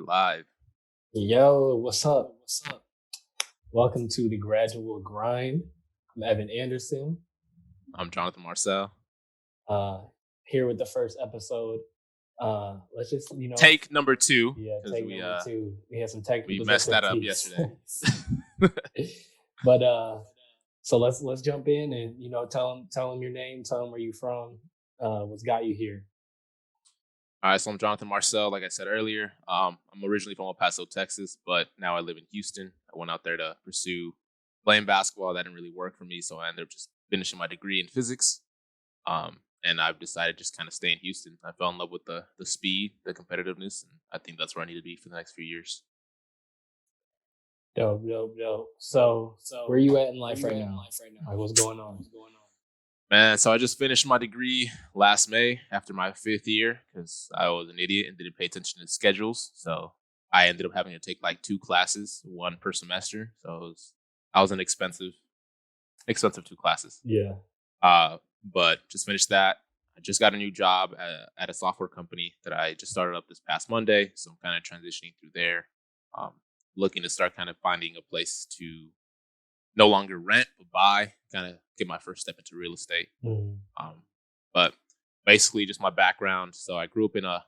live. Yo, what's up? Welcome to the Gradual Grind. I'm Evan Anderson, I'm Jonathan Marcel. uh, here with the first episode. Let's just, Take number 2. yeah, 'cause take we number two. We had some we technical messed that up difficulties. yesterday. But so let's jump in and tell them your name, tell them where you from, what's got you here. All right, so I'm Jonathan Marcel. Like I said earlier, I'm originally from El Paso, Texas, but now I live in Houston. I went out there to pursue playing basketball. That didn't really work for me, so I ended up just finishing my degree in physics. And I've decided to just kind of stay in Houston. I fell in love with the speed, the competitiveness, and I think that's where I need to be for the next few years. Dope. So where you at in life right now? Like, what's going on? Man, so I just finished my degree last May after my 5th year because I was an idiot and didn't pay attention to schedules. So I ended up having to take like 2 classes, 1 per semester. So I was an expensive 2 classes. Yeah. But just finished that. I just got a new job at a software company that I just started up this past Monday. So I'm kind of transitioning through there. Looking to start kind of finding a place to no longer rent, but buy, kind of get my first step into real estate. But basically just my background. So I grew up in a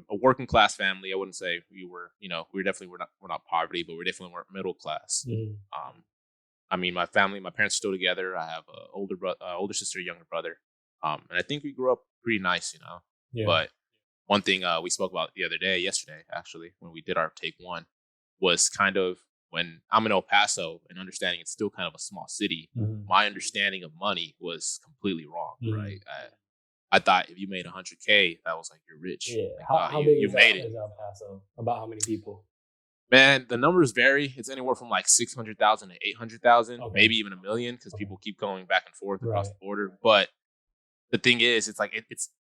working class family. I wouldn't say we're not poverty, but we definitely weren't middle class. I mean, my parents are still together. I have an older sister, younger brother. And I think we grew up pretty nice, Yeah. But one thing we spoke about yesterday, actually, when we did our take 1, was kind of when I'm in El Paso and understanding it's still kind of a small city, my understanding of money was completely wrong, right? I thought if you made $100K, that was like you're rich. Yeah. Like, How big you is made it. El Paso? About how many people? Man, the numbers vary. It's anywhere from like 600,000 to 800,000, Okay. maybe even 1 million, because Okay. people keep going back and forth across Right. the border. But the thing is, it's like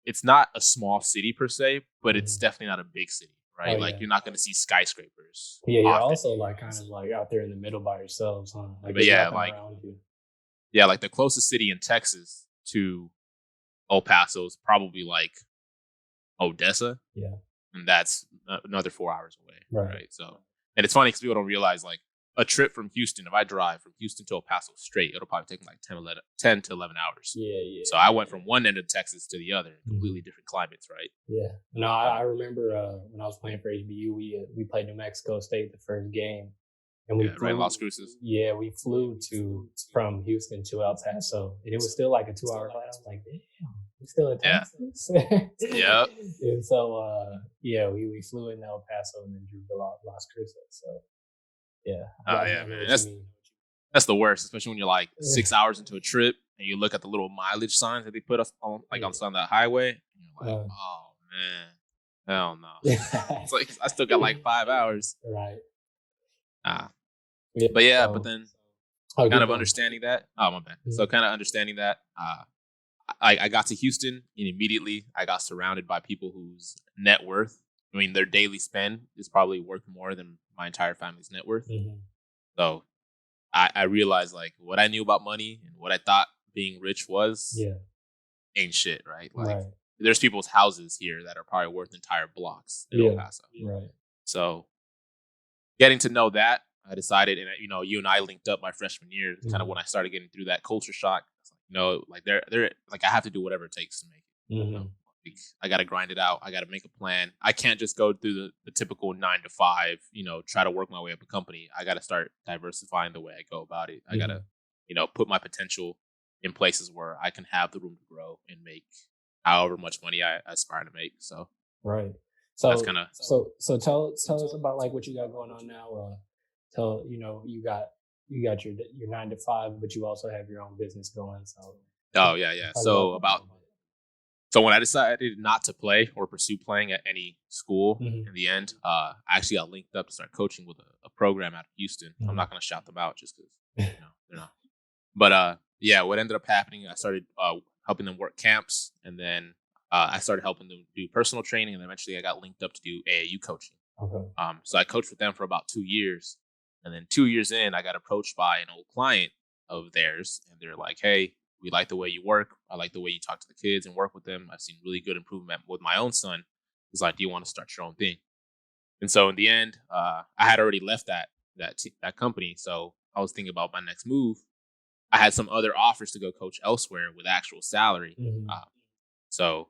it's not a small city per se, but it's definitely not a big city, right? Oh, Like yeah. you're not going to see skyscrapers. Yeah, you're often. also like kind of like out there in the middle by yourselves, huh? Like, But there's yeah, nothing like- around you. Yeah, like the closest city in Texas to El Paso is probably like Odessa. Yeah. And that's another 4 hours away, Right. right? So, and it's funny because people don't realize like a trip from Houston, if I drive from Houston to El Paso straight, it'll probably take me like 10 to 11 hours. Yeah. So I went from one end of Texas to the other, completely different climates, right? Yeah. No, I remember when I was playing for HBU, we played New Mexico State the first game, and we Yeah, right, Las Cruces. Yeah, we flew from Houston to El Paso, and it was still like a 2-hour flight. I was like, damn, we still in Yeah. Texas. Yep. And so we flew in El Paso and then drew to Las Cruces. So yeah. Oh, I yeah, know man. what That's- you mean. That's the worst, especially when you're like 6 hours into a trip and you look at the little mileage signs that they put us on, like on that highway. And you're like, oh man, hell no. It's like I still got like 5 hours. Right. But yeah, so- but then Oh, kind keep of going. understanding that. Oh, my bad. Mhm. So kind of understanding that. I got to Houston and immediately I got surrounded by people whose net worth, I mean, their daily spend is probably worth more than my entire family's net worth. Mhm. So I realized like what I knew about money and what I thought being rich was Yeah. ain't shit, right? Like Right. there's people's houses here that are probably worth entire blocks in El Yeah. Paso. Right. So getting to know that, I decided, and you and I linked up my freshman year, kind of when I started getting through that culture shock. Like they're like I have to do whatever it takes to make it. Mhm. Like, I got to grind it out. I got to make a plan. I can't just go through the typical 9 to 5, try to work my way up a company. I got to start diversifying the way I go about it. I got to, put my potential in places where I can have the room to grow and make however much money I aspire to make. So Right. So that's kind of, so tell us about like what you got going on now. You got your 9 to 5, but you also have your own business going. So oh yeah. talk So about that. So when I decided not to play or pursue playing at any school Mhm. in the end, I actually got linked up to start coaching with a program out of Houston. I'm Mhm. not going to shout them out just because, they're not. But yeah, what ended up happening, I started helping them work camps, and then I started helping them do personal training, and eventually I got linked up to do AAU coaching. Okay. So I coached with them for about 2 years, and then 2 years in, I got approached by an old client of theirs, and they're like, "Hey, we like the way you work. I like the way you talk to the kids and work with them. I've seen really good improvement with my own son. He's like, do you want to start your own thing?" And so in the end, I had already left that company. So I was thinking about my next move. I had some other offers to go coach elsewhere with actual salary. Mhm. So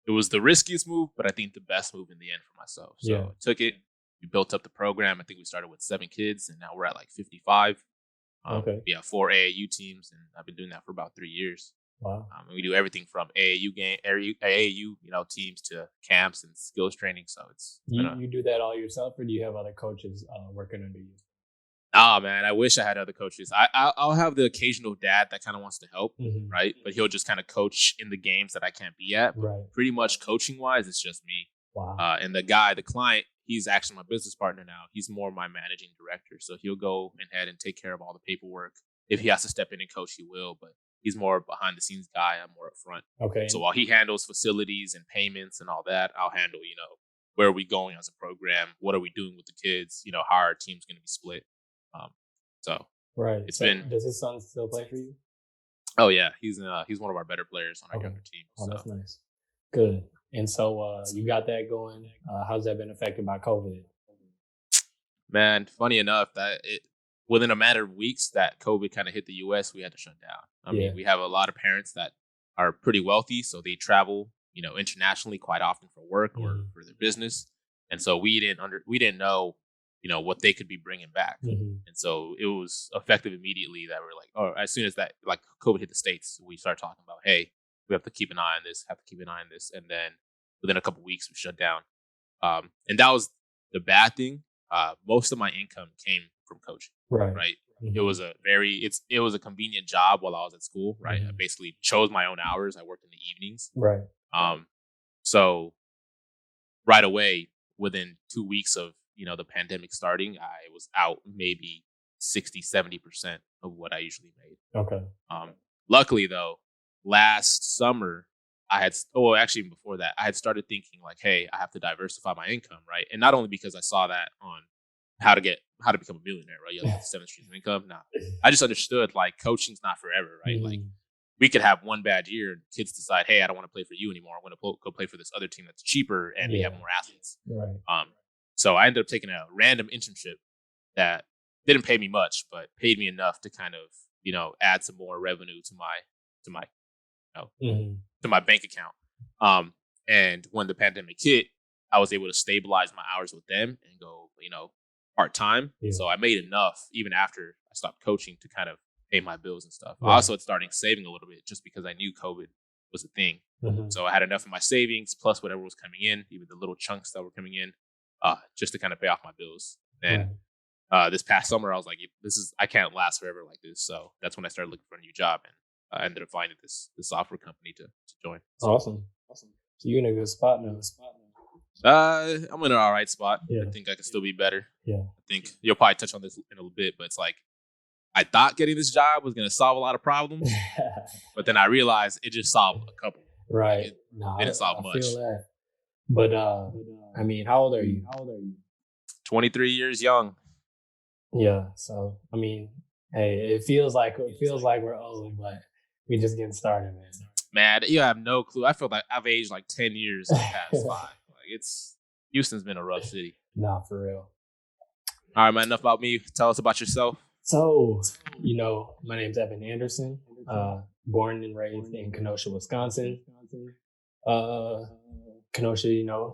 it was the riskiest move, but I think the best move in the end for myself. So Yeah. I took it. We built up the program. I think we started with 7 kids, and now we're at like 55. Okay. We have 4 AAU teams, and I've been doing that for about 3 years. Wow. And we do everything from AAU teams to camps and skills training. So it's You do that all yourself, or do you have other coaches working under you? man, I wish I had other coaches. I'll have the occasional dad that kind of wants to help, Mhm. right? But he'll just kind of coach in the games that I can't be at. But Right. pretty much coaching wise, it's just me. Wow. And the client, he's actually my business partner now. He's more my managing director, so he'll go ahead and take care of all the paperwork. If he has to step in and coach, he will. But he's more behind the scenes guy. I'm more up front. Okay. So while he handles facilities and payments and all that, I'll handle, where are we going as a program? What are we doing with the kids? How our team's going to be split. So Right. it's So been. does his son still play for you? Oh yeah, he's one of our better players on our Okay. younger team. Oh, So that's nice. Good. And so you got that going. How's that been affected by COVID? man, funny enough that within a matter of weeks that COVID kind of hit the U.S., we had to shut down. I Yeah. mean, we have a lot of parents that are pretty wealthy, so they travel, internationally quite often for work or Mhm. for their business, and so we didn't know, what they could be bringing back, Mhm. and so it was effective immediately that we're like, oh, as soon as that like COVID hit the States, we started talking about, hey, we have to keep an eye on this, and then within a couple weeks we shut down, and that was the bad thing. Most of my income came from coaching, Right. right? Mhm. It was a convenient job while I was at school, right? I Mhm. basically chose my own hours. I worked in the evenings. Right. So right away, within 2 weeks of, the pandemic starting, I was out maybe 60-70% of what I usually made. Okay. Luckily though, last summer actually before that, I had started thinking like, hey, I have to diversify my income, right? And not only because I saw that on how to become a millionaire, right? You have 7 streams of income. Nah, I just understood like coaching's not forever, right? Like Mhm. we could have one bad year and kids decide, hey, I don't want to play for you anymore. I want to go play for this other team that's cheaper and we have Yeah. more athletes. Right. So I ended up taking a random internship that didn't pay me much, but paid me enough to kind of, add some more revenue to my Mhm. to my bank account. And when the pandemic hit, I was able to stabilize my hours with them and go, part time. Yeah. So I made enough even after I stopped coaching to kind of pay my bills and stuff. I Right. also had started saving a little bit just because I knew COVID was a thing. Mhm. So I had enough of my savings plus whatever was coming in, even the little chunks that were coming in, just to kind of pay off my bills. And this past summer, I was like, I can't last forever like this. So that's when I started looking for a new job, and I ended up finding this software company to join. So, Awesome. So you're in a good spot now. I'm in an all right spot. Yeah. I think I can still be better. Yeah. I think you'll probably touch on this in a little bit, but it's like I thought getting this job was going to solve a lot of problems, but then I realized it just solved a couple. Right. It No, didn't solve I much. feel that. But I mean, how old are you? 23 years young. Yeah. So I mean, hey, it feels like we're old, but we just getting started, man. Man, you have no clue. I feel like I've aged like 10 years in the past 5. Like Houston's been a rough city. Nah, for real. All right, man, enough about me. Tell us about yourself. So, my name's Evan Anderson, born and raised in Kenosha, Wisconsin. Kenosha,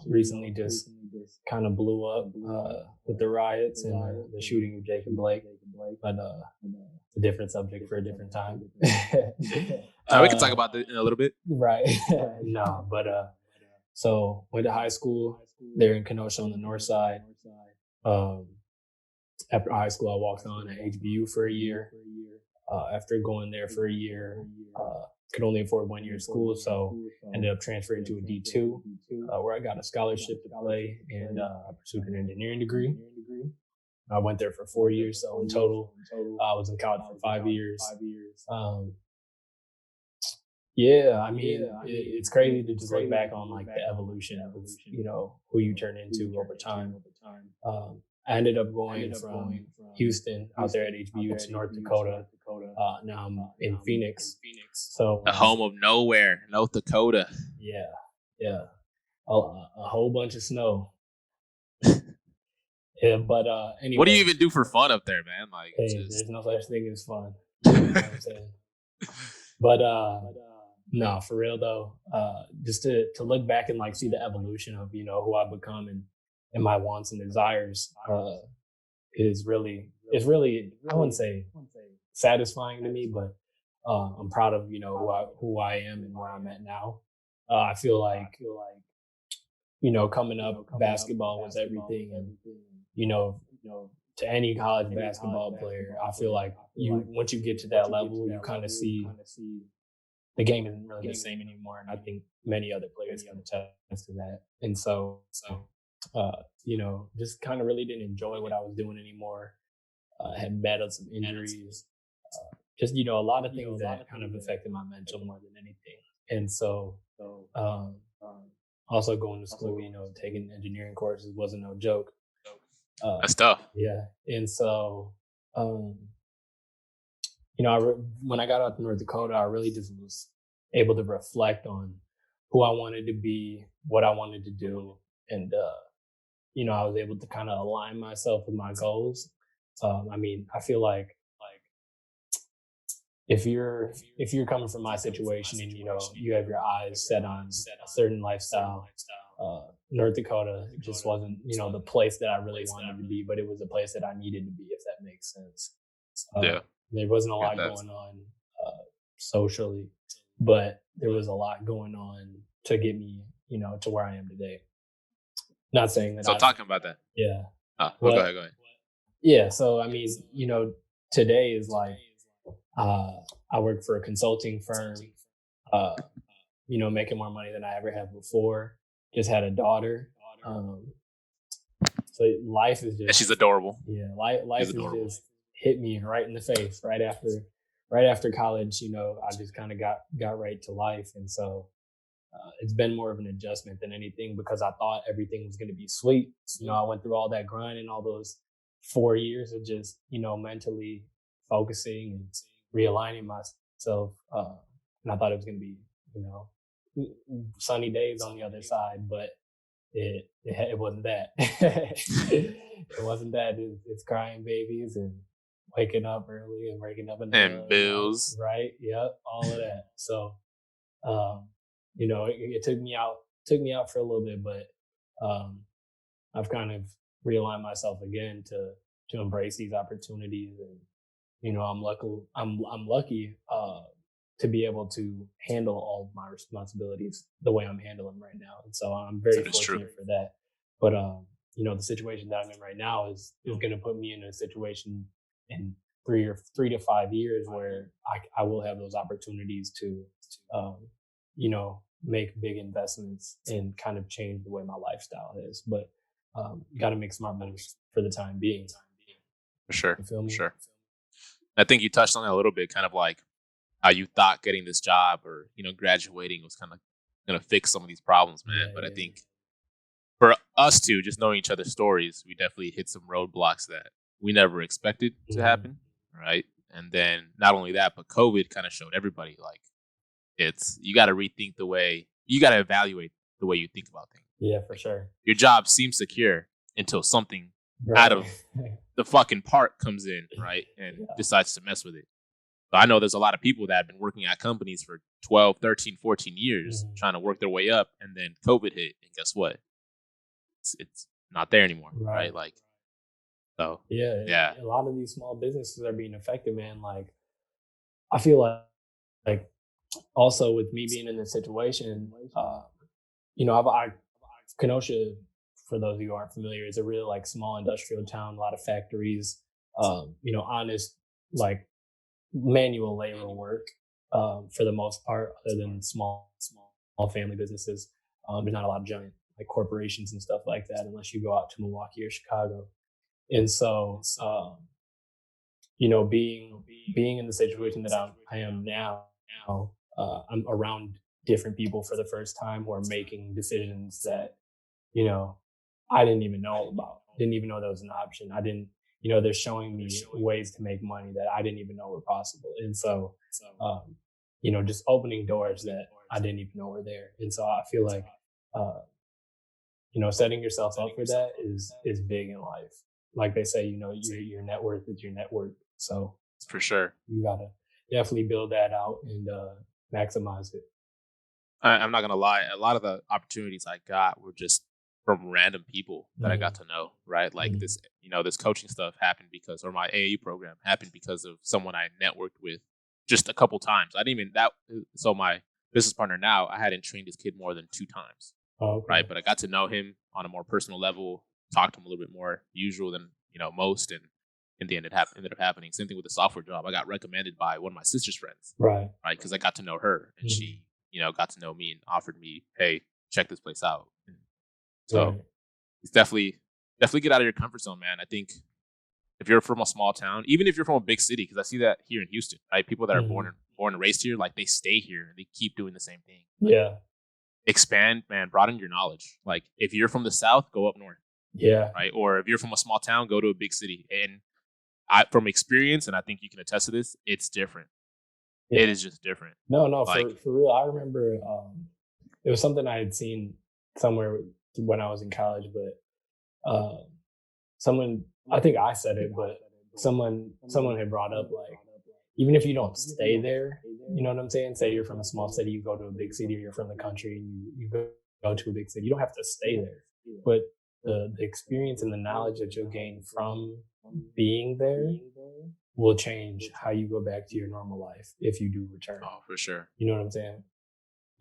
recently just kind of blew up with the riots and the shooting of Jacob Blake, but a different subject for a different time. We can talk about that in a little bit. Right. No, but so went to high school there in Kenosha on the north side. After high school, I walked on at HBU for a year. After going there for a year, could only afford 1 year of school, so ended up transferring to a D2, where I got a scholarship to play, and I pursued an engineering degree. I went there for 4 years, so in total, I was in college for 5 years. Yeah, I mean, it's crazy to just look back on like the evolution of who you turn into over time. I ended up going from Houston out there at HBU to North Dakota. Now I'm in Phoenix. So The home of nowhere, North Dakota. yeah, a whole bunch of snow. Yeah, but What do you anyway, even do for fun up there, man? Like, hey, just there's no such thing as fun. You know what I'm saying? But no, for real though, just to look back and like see the evolution of who I've become and my wants and desires is really it's really I wouldn't say satisfying to me, but I'm proud of who I am and where I'm at now. I feel like coming up, basketball was everything, and you know to any college basketball player, I feel like you once you get to that level, you kind of see the game isn't really the same anymore, and I think many other players can attest to that. And so, just kind of really didn't enjoy what I was doing anymore. Had battled some injuries, just a lot of things that kind of affected my mental more than anything. And so, um, also going to school, taking engineering courses wasn't no joke. Uh, that's tough. yeah, and so, um, when I got out to North Dakota, I really just was able to reflect on who I wanted to be, what I wanted to do, and I was able to kind of align myself with my goals. I feel like if you're coming from my situation and you have your eyes set on a certain lifestyle, North Dakota just wasn't the place that I really wanted to be, but it was a place that I needed to be, if that makes sense. Uh, Yeah, there wasn't a yeah, lot that's going on socially, but there was a lot going on to get me, to where I am today. Not saying that so I, talking about that. yeah, Oh, go what, ahead, go ahead. yeah. So I mean, today is like uh, I work for a consulting firm. Uh, making more money than I ever have before. Just had a daughter. Um, so life is And she's just adorable. yeah, life She's has adorable. just hit me right in the face right after college. I just kind of got right to life, and so it's been more of an adjustment than anything because I thought everything was going to be sweet. I went through all that grind and all those 4 years of just mentally focusing and realigning myself, and I thought it was going to be you know sunny days on the other side, but it wasn't that. It wasn't that. It's crying babies and waking up early and waking up in the middle And of the night, bills. right? Yep, all of that. So, um, it took me out for a little bit, but um, I've kind of realigned myself again to embrace these opportunities, and I'm lucky to be able to handle all of my responsibilities the way I'm handling them right now, and so I'm very That is true. fortunate for that. But the situation that I'm in right now is going to put me in a situation in 3 to 5 years where I will have those opportunities to um, make big investments and kind of change the way my lifestyle is. But got to make smart moves for the time being. For sure. You feel For me? sure. I think you touched on that a little bit, kind of like how you thought getting this job or, graduating was kind of going to fix some of these problems, man. Yeah, But I yeah, think for us two, just knowing each other's stories, we definitely hit some roadblocks that we never expected to hmm happen. Right. And then not only that, but COVID kind of showed everybody like you got to rethink you got to evaluate the way you think about things. yeah, for Like sure. your job seems secure until something out Right. of the fucking park comes in, right? And Yeah. decides to mess with it. So I know there's a lot of people that have been working at companies for 12, 13, 14 years Mhm. trying to work their way up. And then COVID hit. And guess what? It's not there anymore, right? Right. Like, so, Yeah, yeah. a lot of these small businesses are being affected, man. Like, I feel like also with me being in this situation, Kenosha, for those of you who aren't familiar, is a really like small industrial town, a lot of factories, honest like manual labor work for the most part, other than small family businesses. There's not a lot of giant like corporations and stuff like that unless you go out to Milwaukee or Chicago. And so, being in the situation that I am now, I'm around different people for the first time who are making decisions that you know I didn't even know about, didn't even know that was an option. I didn't, they're showing me ways to make money that I didn't even know were possible. And so, just opening doors that I didn't even know were there. And so I feel like, uh, setting yourself up for that is big in life. Like they say, your net worth is your network. So For sure. you gotta definitely build that out and maximize it. I'm not gonna lie. A lot of the opportunities I got were just from random people that I got Mhm, to know. Right, like mhm. this coaching stuff happened because, or my AAU program happened because of someone I networked with just a couple times. I didn't even that. So my business partner now, I hadn't trained this kid more than 2 times. Oh, Right, okay. but I got to know him on a more personal level, talked to him a little bit more usual than most, and in the end, ended up happening. Same thing with the software job. I got recommended by one of my sister's friends, Right. right? Because I got to know her, and Mhm. she, got to know me and offered me, "Hey, check this place out." And so Right. it's definitely get out of your comfort zone, man. I think if you're from a small town, even if you're from a big city, because I see that here in Houston, right? People that are born Mhm. and born and raised here, like they stay here and they keep doing the same thing. Like Yeah. expand, man, broaden your knowledge. Like if you're from the South, go up north, Yeah. right? Or if you're from a small town, go to a big city. And from experience, and I think you can attest to this, it's different. It Yeah. is just different. No, no, Like, for real. I remember it was something I had seen somewhere when I was in college, but someone, I think I said it, but someone had brought up like, even if you don't stay there, you know what I'm saying? Say you're from a small city, you go to a big city, or you're from the country and you go to a big city. You don't have to stay there. But the experience and the knowledge that you'll gain from being there will change how you go back to your normal life if you do return. oh, for sure. You know what I'm saying?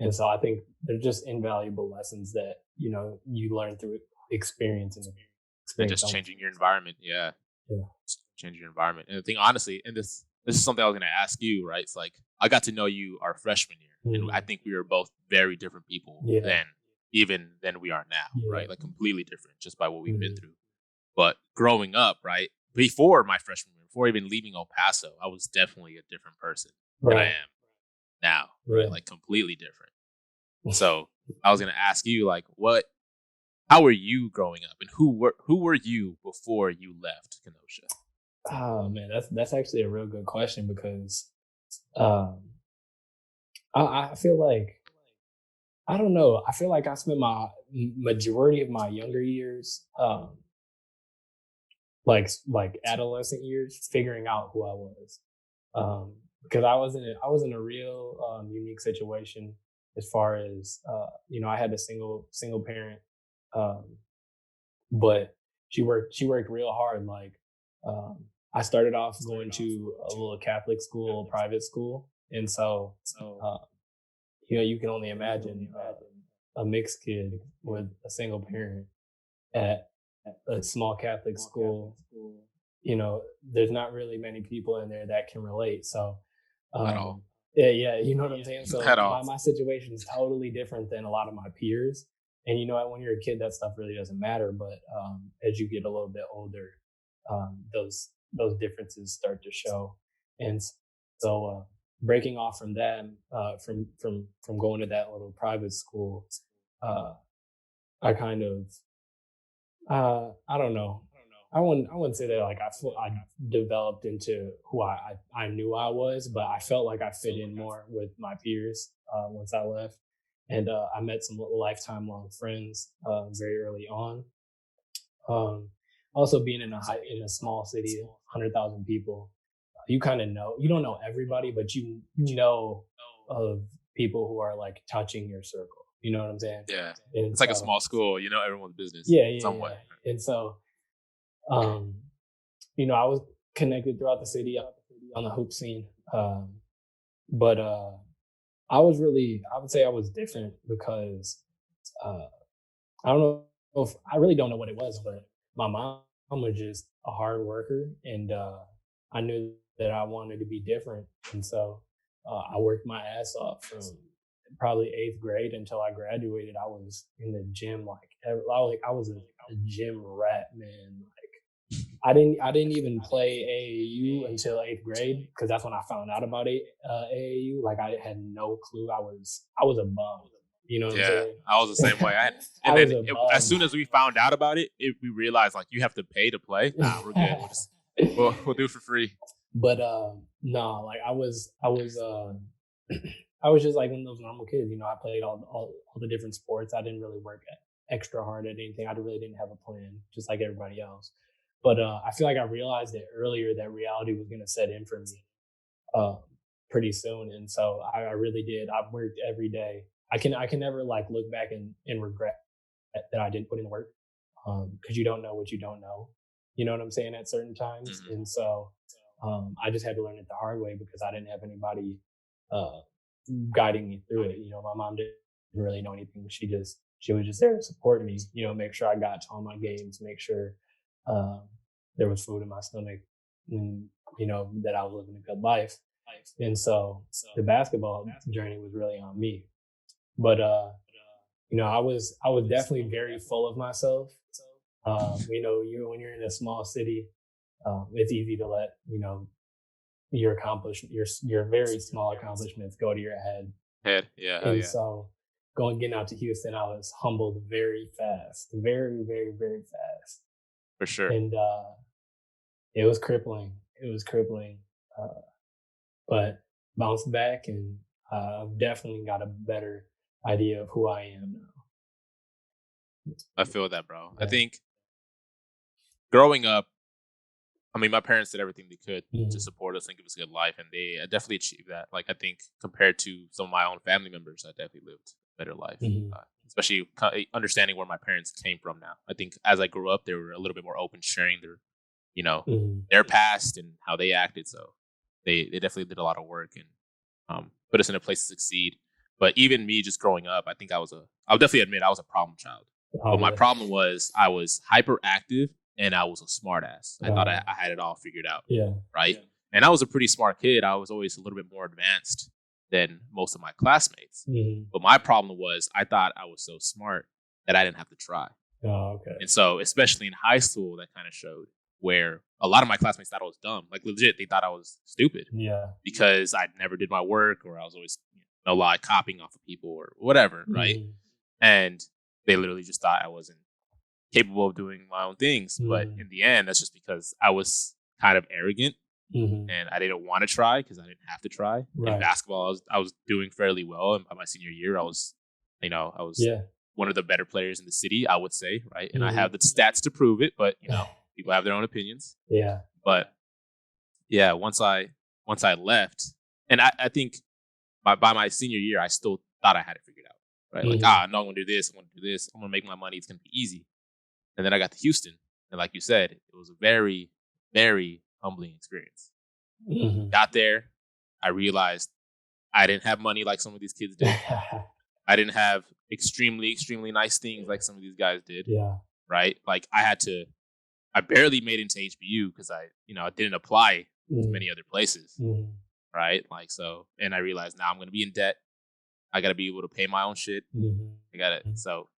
And so I think they're just invaluable lessons that, you learn through experience and And experience just only. changing your environment. Yeah. Yeah. Just changing your environment. And the thing, honestly, and this is something I was gonna ask you, right? It's like I got to know you our freshman year, and I Mhm. think we were both very different people Yeah. then, even than we are now, Yeah. right? Like completely different just by what we've been Mhm. through. But growing up, right, before my freshman year, before even leaving El Paso, I was definitely a different person than I Right. am now, right? Yeah. Like completely different. So I was gonna ask you, like, how were you growing up, and who were you before you left Kenosha? Oh man, that's actually a real good question because um, I feel like I don't know. I feel like I spent my majority of my younger years, like adolescent years, figuring out who I was. Because I was in a real unique situation as far as I had a single parent, um, but she worked real hard. Like um, I started off going to a little Catholic school, private school, and so uh, you can only imagine a mixed kid with a single parent at a small Catholic school. There's not really many people in there that can relate. So, At all. um, yeah, yeah, you know what I'm saying. So At all. my situation is totally different than a lot of my peers. And you know what? When you're a kid, that stuff really doesn't matter. But as you get a little bit older, those differences start to show. And so, breaking off from that, from going to that little private school, uh, I kind of I don't know. I wouldn't say that like I developed into who I knew I was, but I felt like I fit in more with my peers once I left, and I met some lifetime long friends very early on. Also, being in a small city, 100,000 people, you kind of know you don't know everybody, but you know of people who are like touching your circle. You know what I'm saying? Yeah. And It's like a so small school, everyone's business yeah, yeah, somewhat. yeah. And so um, I was connected throughout the city on the hoop scene. But I would say I was different because uh, I don't know if I really don't know what it was, but my mom was just a hard worker, and I knew that I wanted to be different, and so I worked my ass off from probably eighth grade until I graduated. I was in the gym I was a gym rat, man. I didn't even play AAU until eighth grade because that's when I found out about AAU. Like I had no clue. I was a bum. You know what I'm Yeah, saying? I was the same way. I And was then a as bum. soon as we found out about it, we realized like you have to pay to play. Nah, we're good. We'll do it for free. But no, like I was just like one of those normal kids. I played all the different sports. I didn't really work extra hard at anything. I really didn't have a plan, just like everybody else. But I feel like I realized it earlier that reality was going to set in for me uh, pretty soon, and so I really did. I worked every day. I can never like look back and regret that I didn't put in the work, because you don't know what you don't know. You know what I'm saying? At certain times, Hmm. and so I just had to learn it the hard way because I didn't have anybody uh, guiding me through it. My mom didn't really know anything. She was just there to support me. Make sure I got to all my games, make sure um, there was food in my stomach, and that I was living a good life. And so the basketball journey was really on me. But I was definitely very full of myself. You when you're in a small city, it's easy to let your very small accomplishments go to your head. Head, yeah, hell And yeah, so getting out to Houston, I was humbled very fast, very, very, very fast. for sure. And it was crippling. It was crippling. Uh, but bounced back, and I've definitely got a better idea of who I am now. I feel that, bro. I Yeah. think growing up, I mean, my parents did everything they could to Mhm. support us and give us a good life, and they definitely achieved that. Like, I think compared to some of my own family members, I definitely lived a better life, Mhm. especially understanding where my parents came from now. I think as I grew up, they were a little bit more open, sharing you know, Mhm. their past and how they acted. So they definitely did a lot of work and put us in a place to succeed. But even me just growing up, I think I'll definitely admit I was a problem child. Oh, But my really? problem was I was hyperactive and I was a smartass. I thought Wow. I had it all figured out, Yeah. right? Yeah. And I was a pretty smart kid. I was always a little bit more advanced than most of my classmates. Mhm. But my problem was I thought I was so smart that I didn't have to try. Oh, okay. And so, especially in high school, that kind of showed where a lot of my classmates thought I was dumb. Like legit, they thought I was stupid Yeah. because I never did my work or I was always no lie copying off of people or whatever, right? Mhm. And they literally just thought I wasn't capable of doing my own things. But Mhm. in the end, that's just because I was kind of arrogant Mhm. and I didn't want to try because I didn't have to try. In Right. basketball, I was doing fairly well, and by my senior year, I was Yeah. one of the better players in the city, I would say, right? And I have Mhm. the stats to prove it, but people have their own opinions. Yeah. But yeah, once I left, and I think by my senior year, I still thought I had it figured out, right? Like, Mhm. no, I'm gonna do this, I'm gonna do this, I'm gonna make my money, it's gonna be easy. And then I got to Houston, and like you said, it was a very, very humbling experience. Mhm. Got there, I realized I didn't have money like some of these kids did. I didn't have extremely, extremely nice things like some of these guys did, Yeah. right? Like I barely made into HBU because I didn't apply to Mhm. many other places, Mhm. right? Like, so, and I realized now I'm going to be in debt. I got to be able to pay my own shit. Mhm. I got to, so,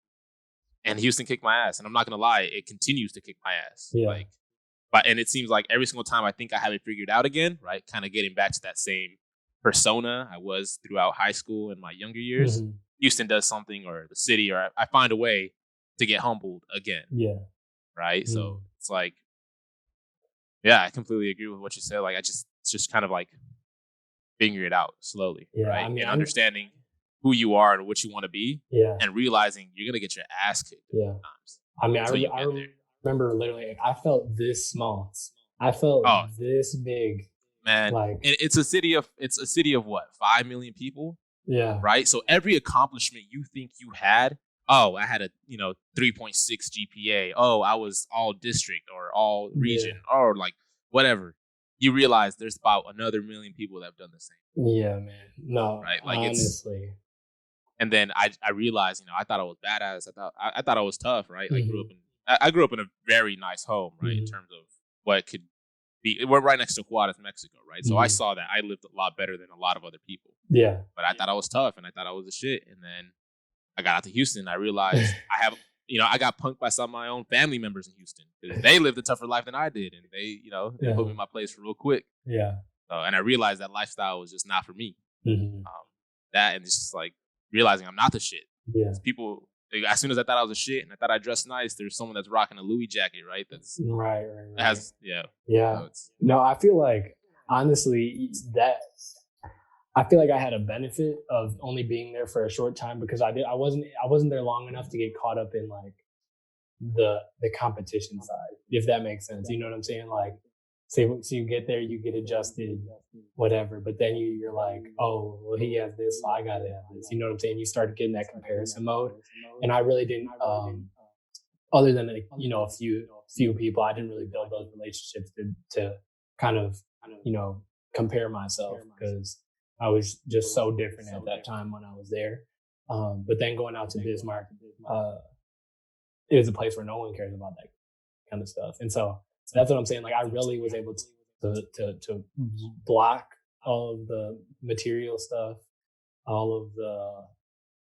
and Houston kicked my ass. And I'm not going to lie, it continues to kick my ass. Yeah. Like, and it seems like every single time I think I have it figured out again, right? Kind of getting back to that same persona I was throughout high school and my younger years. Mhm. Houston does something, or the city, or I find a way to get humbled again, Yeah. right? So Mhm. it's like, yeah, I completely agree with what you said. Like, it's just kind of like figuring it out slowly, Yeah. I right? mean, And understanding who you are and what you want to be, yeah. and realizing you're gonna get your ass kicked a few Yeah. times I mean, until you I get there. remember literally, like, I felt this small. I felt Oh this big. man, Like, and it's a city of what, 5 million people, yeah. right? So every accomplishment you think you had, oh, I had a 3.6 GPA. Oh, I was all district or all region Yeah. or like whatever. You realize there's about another million people that have done the same, Yeah, man. No, right? Like it's, honestly. and then I realized, I thought I was badass. I thought I was tough, right? I grew up Mhm. in I grew up in a very nice home, right? In Mhm. terms of what could be, we're right next to Juarez, Mexico, right? So I Mhm. saw that I lived a lot better than a lot of other people. Yeah. But I thought I was tough and I thought I was the shit. And then I got out to Houston and I realized I got punked by some of my own family members in Houston because they lived a tougher life than I did. And they put me Yeah. in my place real quick. Yeah. And I realized that lifestyle was just not for me. Mhm. Um, that and it's just like realizing I'm not the shit. Yeah. 'Cause people, like, as soon as I thought I was a shit and I thought I dressed nice, there's someone that's rocking a Louis jacket, right? Right, right, That right. has, yeah. So Yeah. it's, No, I feel like honestly that I feel like I had a benefit of only being there for a short time because I wasn't there long enough to get caught up in like the competition side, if that makes sense. You know what I'm saying? Like, say, so you get there, you get adjusted, whatever, but then you're like, oh, well, he has this, so I gotta have this. You know what I'm saying? You start getting that comparison mode, and I really didn't. Other than like, a few people, I didn't really build those relationships to kind of you know compare myself because I was just so different at that time when I was there. But then going out to Bismarck, uh, it was a place where no one cares about that kind of stuff. And so that's what I'm saying. Like I really was able to block all of the material stuff, all of the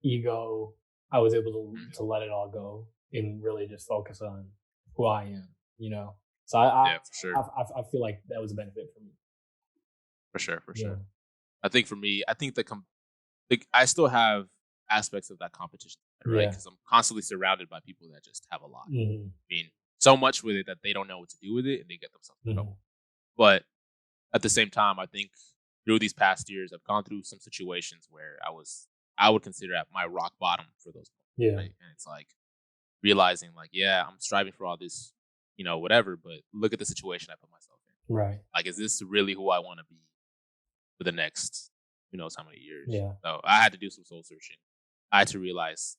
ego. I was able to let it all go and really just focus on who I am, you know? So Yeah, for sure. I feel like that was a benefit for me. For sure, for Yeah. sure. I think for me, I think like I still have aspects of that competition, right? Yeah. Because I'm constantly surrounded by people that just have a lot. Hmm. I mean, so much with it that they don't know what to do with it and they get themselves in Hmm. trouble. But at the same time, I think through these past years, I've gone through some situations where I would consider at my rock bottom for those moments, Yeah. right? And it's like realizing, like, yeah, I'm striving for all this, whatever, but look at the situation I put myself in. Right. Like, is this really who I want to be for the next, who knows how many years? Yeah. So I had to do some soul searching. I had to realize,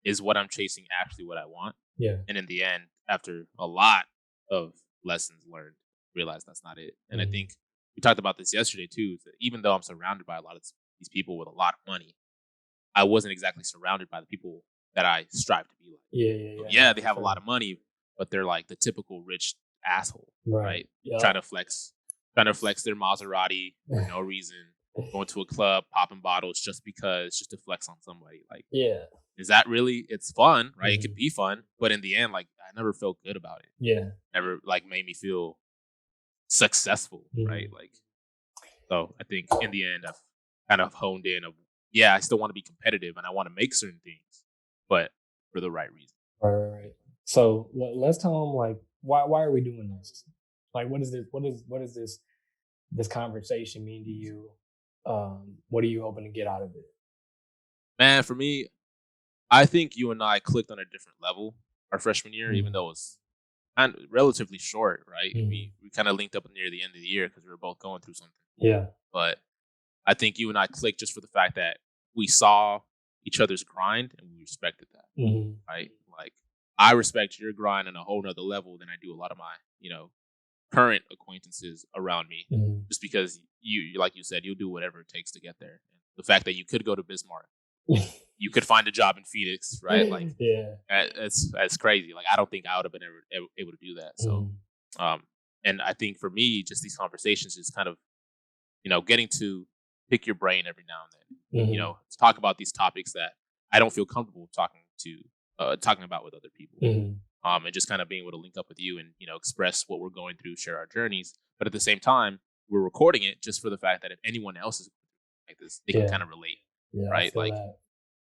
is what I'm chasing actually what I want? Yeah. And in the end, after a lot of lessons learned, realize that's not it. And I Hmm. think we talked about this yesterday too. Is that even though I'm surrounded by a lot of these people with a lot of money, I wasn't exactly surrounded by the people that I strive to be like. Yeah. Yeah. So, Yeah. yeah, No, they for have a lot sure. of money, but they're like the typical rich asshole, Right. right? Yeah. Trying to flex, trying to flex their Maserati for no reason, going to a club, popping bottles just to flex on somebody. Like, Yeah. is that really? It's fun, right? It could Hmm. be fun, but in the end, like I never felt good about it. Yeah. Never like made me feel successful, right? Hmm. Like, so I think in the end, I've kind of honed in of yeah, I still want to be competitive and I want to make certain things, but for the right reason. Right. Right. Right. So let's tell them like why are we doing this? Like what is this? What is this conversation mean to you? What are you hoping to get out of it? Man, for me, I think you and I clicked on a different level our freshman year, even Mm, though it was kind of relatively short, right? mm, We kind of linked up near the end of the year because we were both going through something. yeah. But I think you and I clicked just for the fact that we saw each other's grind and we respected that, Hmm. right? Like I respect your grind on a whole nother level than I do a lot of my, current acquaintances around me, Hmm. just because like you said, you'll do whatever it takes to get there. And the fact that you could go to Bismarck, you could find a job in Phoenix, right? Like Yeah. that's crazy. Like I don't think I would have been able to do that. So, Mm, um, and I think for me, just these conversations is kind of getting to pick your brain every now and then. mhm, To talk about these topics that I don't feel comfortable talking about with other people. mhm. And just kind of being able to link up with you and express what we're going through, share our journeys. But at the same time, we're recording it just for the fact that if anyone else is like this, they can Yeah. kind of relate, Yeah. I right? feel Like that.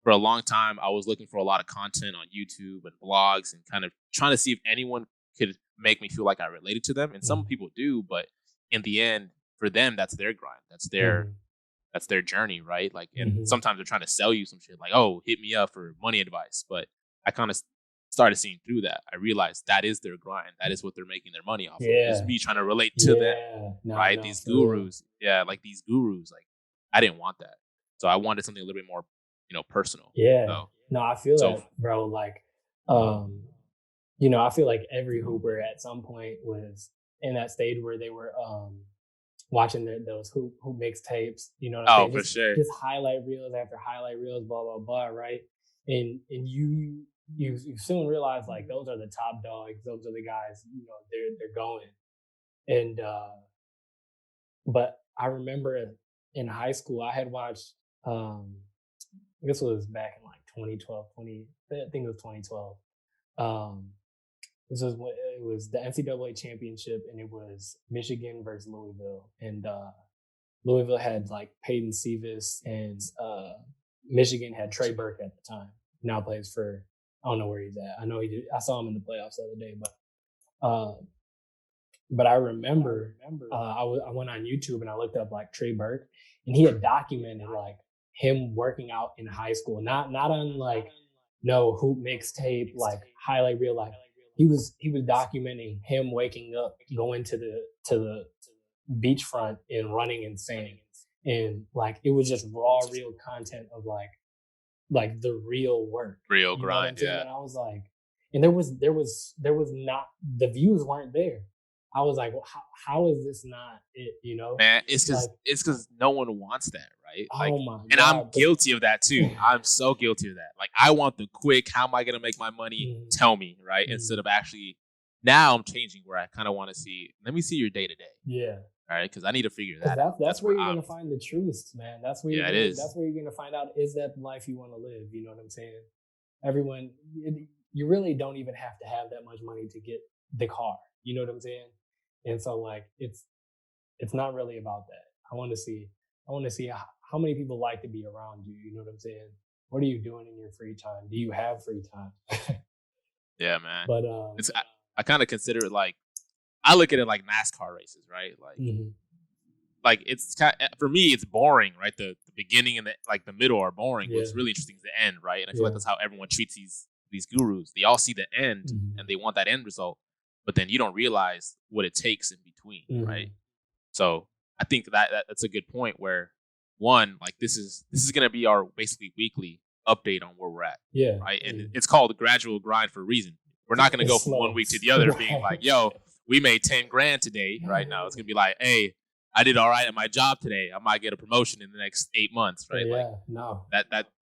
for a long time, I was looking for a lot of content on YouTube and blogs and kind of trying to see if anyone could make me feel like I related to them. And some Mhm, people do, but in the end, for them, that's their grind. mhm, That's their journey, right? Like, and mhm. sometimes they're trying to sell you some shit, like, "Oh, hit me up for money advice." But I kind of started seeing through that. I realized that is their grind. That is what they're making their money off of. Is Yeah. me trying to relate to them, Yeah. No, right? no, These for real. gurus, yeah, like these gurus. Like, I didn't want that, so I wanted something a little bit more, personal. Yeah. So, No, I feel so that, bro. Like, I feel like every hooper at some point was in that stage where they were watching those hoop mixtapes, you know what I'm oh, saying? for Just sure, just highlight reels after highlight reels, blah blah blah, right? And you soon realize like those are the top dogs, those are the guys, they're going. And but I remember in high school I had watched this was back in like 2012, I think it was 2012. Um this was when it was the NCAA championship and it was Michigan versus Louisville. And Louisville had like Peyton Sevis and Michigan had Trey Burke at the time. Now plays for I don't know where he's at. I know he did. I saw him in the playoffs the other day, but uh, But I remember I went on YouTube and I looked up like Trey Burke, and he had documented like him working out in high school, not on like no hoop mixtape like highlight reel. Like he was documenting him waking up, going to the beachfront and running and sand, and like it was just raw, real content of like the real work. Real You know what I'm grind, saying? yeah. And I was like, and there was not, the views weren't there. I was like, well, how is this not it? You know, Man, like, it's because no one wants that, right? Like, oh my and I'm god, but guilty of that too. I'm so guilty of that. Like, I want the quick. How am I gonna make my money? mm, Tell me, right? mm, Instead of actually, now I'm changing where I kind of want to see. Let me see your day to day, yeah, all right? Because I need to figure because that that's out. that's That's where where you're I'm. gonna find the truth, man. Yeah, it is. That's where you're gonna find out, is that the life you want to live. You know what I'm saying? Everyone, you really don't even have to have that much money to get the car. You know what I'm saying? And so like it's not really about that. I want to see how many people like to be around you. You know what I'm saying? What are you doing in your free time? Do you have free time? Yeah, man. But It's I kind of consider it like I look at it like NASCAR races, right? mhm, Like it's kind for me, it's boring, right? The beginning and the middle are boring. yeah, What's really interesting is the end, right? And I feel like yeah, that's how everyone treats these gurus. They all see the end mhm, and they want that end result, but then you don't realize what it takes in between, right? mhm, So I think that's a good point. Where one, like this is gonna be our basically weekly update on where we're at, yeah, right? And mm. it's called the gradual grind for a reason. We're not gonna go It's from one slow, week to the other being right? like, "Yo, we made 10 grand today." Right now, it's gonna be like, "Hey, I did all right at my job today. I might get a promotion in the next 8 months." Right? Like Yeah, no,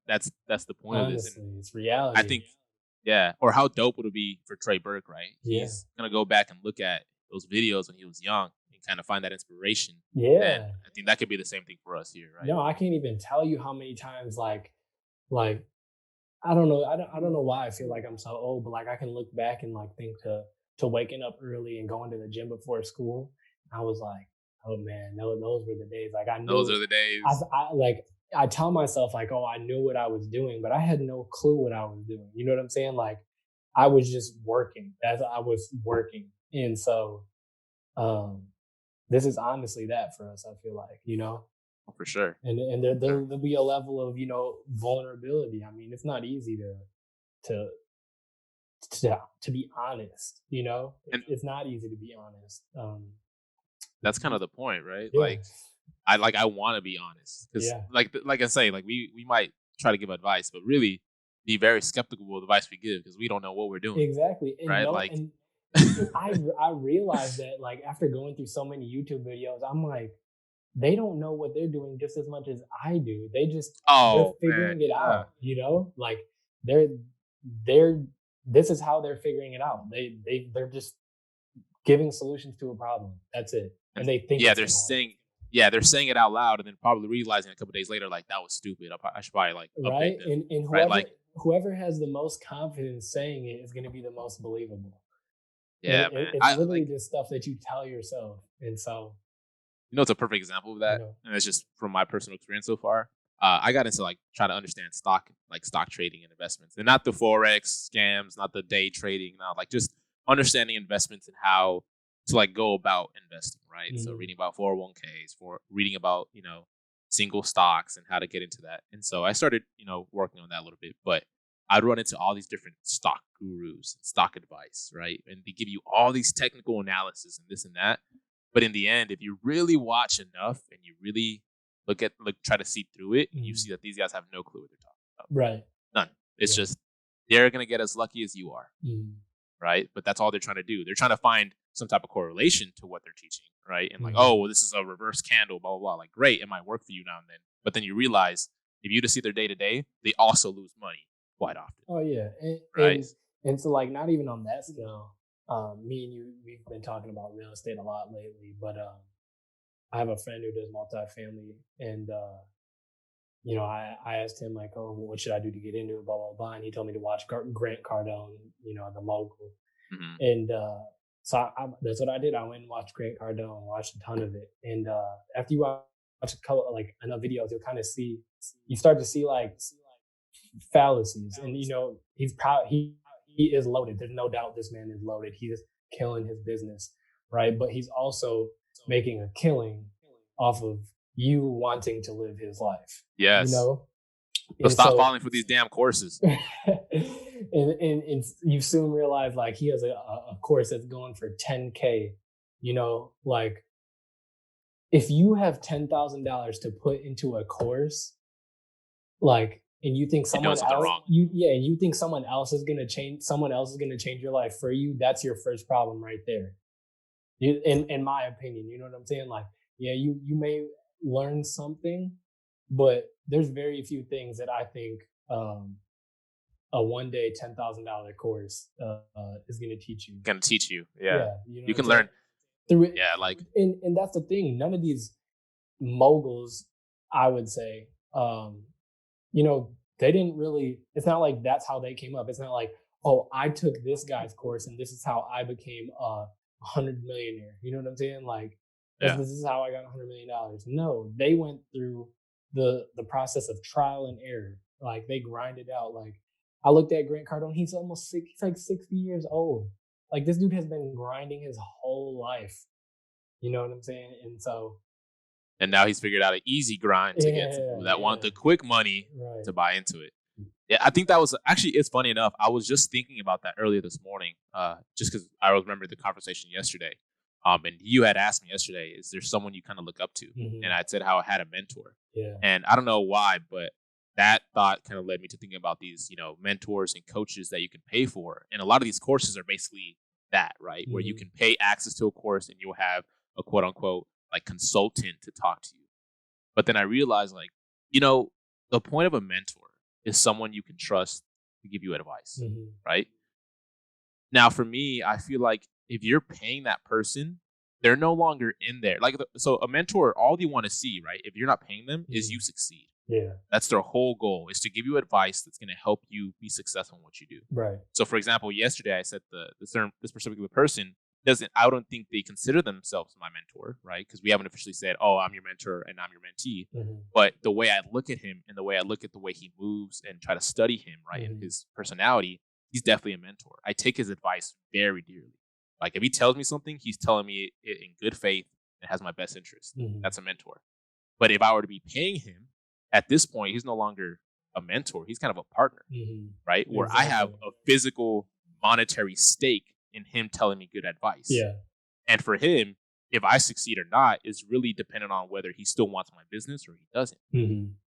that's the point of this. And honestly, it's I reality. think, yeah, or how dope would it be for Trey Burke, right? Yeah, He's gonna go back and look at those videos when he was young and kind of find that inspiration. And yeah. I think that could be the same thing for us here, right? No, I can't even tell you how many times like I don't know. I don't know why I feel like I'm so old, but like I can look back and like think to waking up early and going to the gym before school. I was like, oh man, those were the days. Like I Those knew are the days. I like I tell myself like, oh, I knew what I was doing, but I had no clue what I was doing. You know what I'm saying? Like I was just working. As I was working, and so um, this is honestly that for us. I feel like, For sure. and there'll be a level of vulnerability. I mean, it's not easy to to be honest. And It's not easy to be honest. that's kind of the point, right? Yeah, I want to be honest because yeah, like I say, like we might try to give advice, but really be very skeptical of the advice we give because we don't know what we're doing, exactly. And right? no, Like, and I realized that like after going through so many YouTube videos, I'm like, they don't know what they're doing just as much as I do. They're oh man, figuring it yeah, out, like they're they're this is how they're figuring it out. They're just giving solutions to a problem. That's it. and And they think yeah, it's gonna work. they're saying it out loud, and then probably realizing a couple days later, like that was stupid. I should probably like Right? update them, And right? whoever Like, whoever has the most confidence saying it is gonna be the most believable. And yeah, man. it's I literally like just stuff that you tell yourself. And so, it's a perfect example of you that, know, and it's just from my personal experience so far. I got into like trying to understand stock trading and investments, and not the forex scams, not the day trading, not like just understanding investments and how to like go about investing, right? So mhm, reading about 401ks, for reading about single stocks and how to get into that, and so I started working on that a little bit, but I'd run into all these different stock gurus and stock advice, right? And they give you all these technical analysis and this and that. But in the end, if you really watch enough and you really try to see through it, you mhm, see that these guys have no clue what they're talking about. right. None. It's Yeah. just they're gonna get as lucky as you are, Mhm, right? But that's all they're trying to do. They're trying to find some type of correlation to what they're teaching, right? And like, oh, mhm. well, this is a reverse candle, blah blah blah. Like, great, it might work for you now and then. But then you realize if you just see their day to day, they also lose money quite often, Oh yeah, and right? so like not even on that scale. Me and you, we've been talking about real estate a lot lately, but I have a friend who does multifamily, and I asked him like, oh, well, what should I do to get into it, blah blah blah, and he told me to watch Grant Cardone, the mogul, Hmm. and so that's what I did. I went and watched Grant Cardone, watched a ton of it, and after you watch a couple like enough videos, you'll kind of see, you start to see like fallacies, and he's proud. He is loaded. There's no doubt this man is loaded. He is killing his business. right? But he's also making a killing off of you wanting to live his life, you Yes. know? So And stop so, falling for these damn courses. and you soon realize like he has a course that's going for 10K, you know, like if you have $10,000 to put into a course, like, and you think You're doing someone something else, wrong. you think someone else is gonna change your life for you, that's your first problem right there. In my opinion, you know what I'm saying? Like, yeah, you may learn something, but there's very few things that I think a 1 day $10,000 course is gonna teach you. Gonna teach you. Yeah. Yeah, you know You what I'm can saying? learn. Through it, Yeah, like and that's the thing. None of these moguls, I would say, you know, they didn't really. It's not like that's how they came up. It's not like, oh, I took this guy's course and this is how I became a 100 millionaire. You know what I'm saying? Like, yeah. this is how I got $100 million. No, they went through the process of trial and error. Like they grinded out. Like I looked at Grant Cardone. He's like 60 years old. Like this dude has been grinding his whole life. You know what I'm saying? And so, And now he's figured out an easy grind to get to yeah, people that want yeah, the quick money right. to buy into it. Yeah, I think that was actually, it's funny enough. I was just thinking about that earlier this morning, just because I remember the conversation yesterday. And you had asked me yesterday, is there someone you kind of look up to? And I said how I had a mentor. Yeah. And I don't know why, but that thought kind of led me to thinking about these, mentors and coaches that you can pay for. And a lot of these courses are basically that, right? Where you can pay access to a course and you'll have a quote unquote like consultant to talk to you. But then I realized the point of a mentor is someone you can trust to give you advice, right? Now, for me, I feel like if you're paying that person, they're no longer in there. So a mentor, all they want to see, right? If you're not paying them, is you succeed. Yeah. That's their whole goal, is to give you advice that's going to help you be successful in what you do. Right. So, for example, yesterday I said this particular person I don't think they consider themselves my mentor, right? Because we haven't officially said, oh, I'm your mentor and I'm your mentee. But the way I look at him and the way I look at the way he moves and try to study him, right, and his personality, he's definitely a mentor. I take his advice very dearly. Like if he tells me something, he's telling me it in good faith and has my best interest. That's a mentor. But if I were to be paying him, at this point, he's no longer a mentor. He's kind of a partner, right? Where I have a physical monetary stake in him telling me good advice. Yeah. And for him, if I succeed or not is really dependent on whether he still wants my business or he doesn't.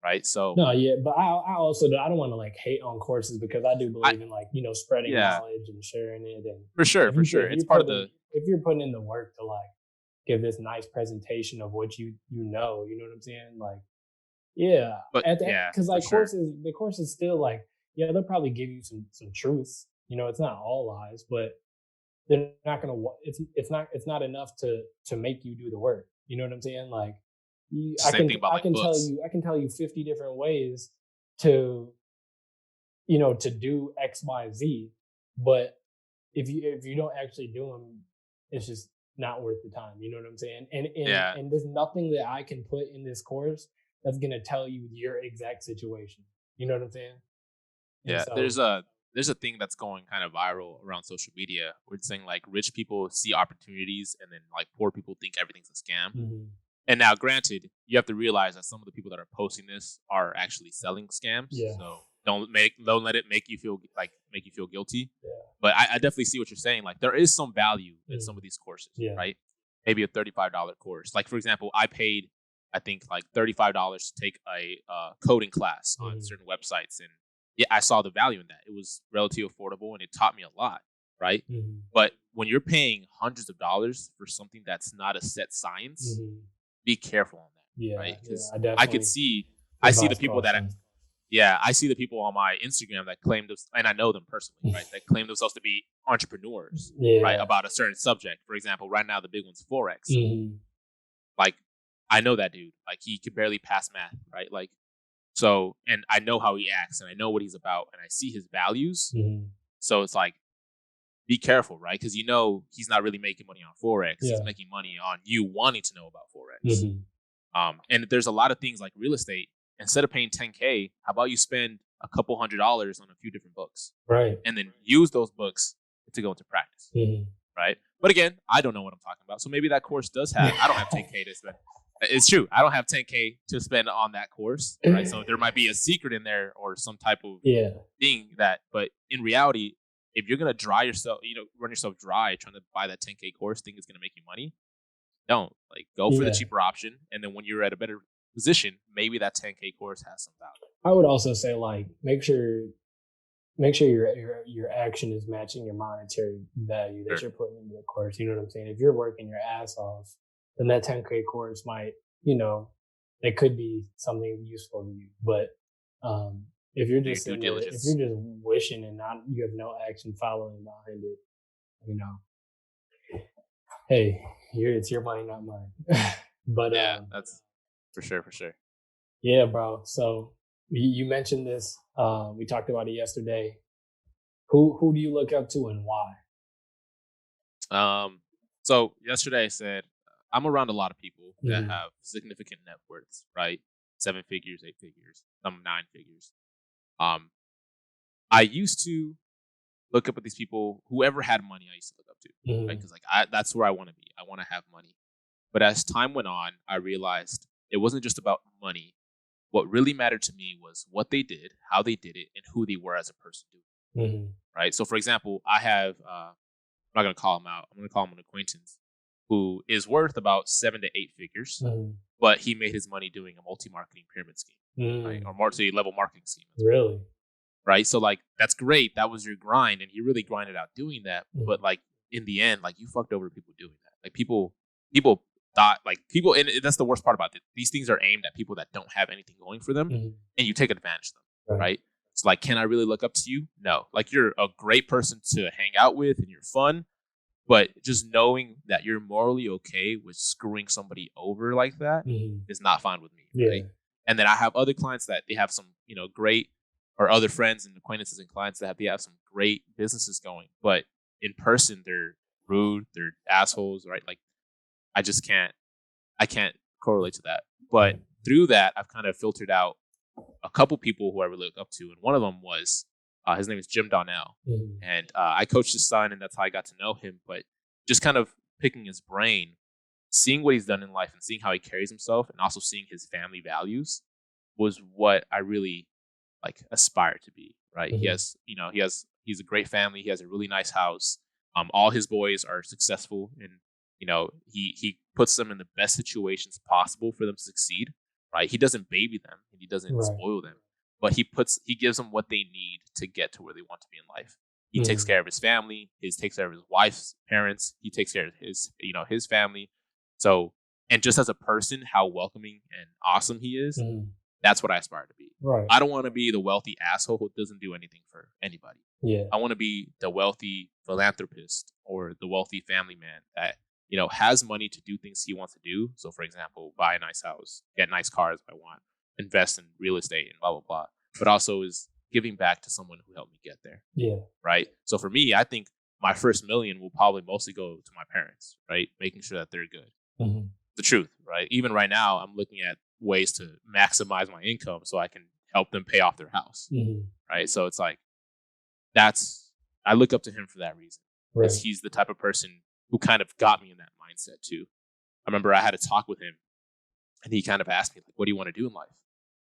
Right. So no, yeah, but I also I don't want to like hate on courses because I do believe in like, spreading knowledge and sharing it. And for sure. It's part of if you're putting in the work to like give this nice presentation of what you know what I'm saying? Like, yeah. But because like the courses still like, yeah, they'll probably give you some truths. It's not all lies, but they're not gonna. It's not enough to make you do the work. You know what I'm saying? Like, I can tell you 50 different ways to, to do X, Y, Z, but if you don't actually do them, it's just not worth the time. You know what I'm saying? And there's nothing that I can put in this course that's gonna tell you your exact situation. You know what I'm saying? And there's a thing that's going kind of viral around social media where it's saying like rich people see opportunities and then like poor people think everything's a scam. And now granted, you have to realize that some of the people that are posting this are actually selling scams. Yeah. So don't let it make you feel guilty. Yeah. But I definitely see what you're saying. Like there is some value in some of these courses, right? Maybe a $35 course. Like for example, I paid I think like $35 to take a coding class on certain websites, and yeah, I saw the value in that. It was relatively affordable and it taught me a lot, right? But when you're paying hundreds of dollars for something that's not a set science, be careful on that, right? Because I could see, I see the people I see the people on my Instagram that claim this, and I know them personally, right? That claim themselves to be entrepreneurs, right? About a certain subject. For example, right now the big one's Forex. Like, I know that dude. Like, he could barely pass math, right? Like, so, and I know how he acts, and I know what he's about, and I see his values. So it's like, be careful, right? Because he's not really making money on Forex. He's making money on you wanting to know about Forex. And there's a lot of things like real estate. Instead of paying $10K, how about you spend a couple $100 on a few different books, right? And then use those books to go into practice, right? But again, I don't know what I'm talking about. So maybe that course does have. I don't have 10K to spend. It's true. I don't have 10K to spend on that course, right? So there might be a secret in there or some type of thing that. But in reality, if you're gonna run yourself dry trying to buy that 10K course, think it's gonna make you money. Don't go for the cheaper option, and then when you're at a better position, maybe that 10K course has some value. I would also say make sure your action is matching your monetary value that you're putting into the course. You know what I'm saying? If you're working your ass off, then that 10K course might, it could be something useful to you. But if you're just if you're just wishing and you have no action following behind it, hey, it's your money, not mine. But that's for sure. Yeah, bro. So you mentioned this. We talked about it yesterday. Who do you look up to and why? So yesterday I said I'm around a lot of people that have significant net worths, right? 7 figures, 8 figures, some 9 figures. I used to look up at these people. Whoever had money, I used to look up to, right? Because that's where I want to be. I want to have money. But as time went on, I realized it wasn't just about money. What really mattered to me was what they did, how they did it, and who they were as a person doing it. Right? So, for example, I have, I'm not going to call him out. I'm going to call him an acquaintance who is worth about 7 to 8 figures, but he made his money doing a multi-marketing pyramid scheme, right? Or multi-level marketing scheme. Really? Right? So, that's great. That was your grind, and you really grinded out doing that. But, in the end, you fucked over people doing that. People thought and that's the worst part about it. These things are aimed at people that don't have anything going for them, and you take advantage of them, right? So can I really look up to you? No. You're a great person to hang out with and you're fun, but just knowing that you're morally okay with screwing somebody over like that is not fine with me, right? And then I have other clients that they have some great, or other friends and acquaintances and clients that they have some great businesses going, but in person they're rude, they're assholes, right? I can't correlate to that. But through that, I've kind of filtered out a couple people who I really look up to. And one of them was, his name is Jim Donnell. And I coached his son, and that's how I got to know him. But just kind of picking his brain, seeing what he's done in life and seeing how he carries himself, and also seeing his family values was what I really aspire to be, right? He's a great family. He has a really nice house. All his boys are successful, and he puts them in the best situations possible for them to succeed, right? He doesn't baby them and he doesn't spoil them, but he gives them what they need to get to where they want to be in life. He takes care of his family. He takes care of his wife's parents. He takes care of his family. So, and just as a person, how welcoming and awesome he is. That's what I aspire to be. Right. I don't want to be the wealthy asshole who doesn't do anything for anybody. Yeah. I want to be the wealthy philanthropist or the wealthy family man that has money to do things he wants to do. So, for example, buy a nice house, get nice cars if I want, invest in real estate and blah, blah, blah. But also is giving back to someone who helped me get there. Yeah. Right? So for me, I think my first million will probably mostly go to my parents, right? Making sure that they're good. The truth, right? Even right now, I'm looking at ways to maximize my income so I can help them pay off their house. Right? So it's I look up to him for that reason. Because he's the type of person who kind of got me in that mindset too. I remember I had a talk with him, and he kind of asked me, what do you want to do in life?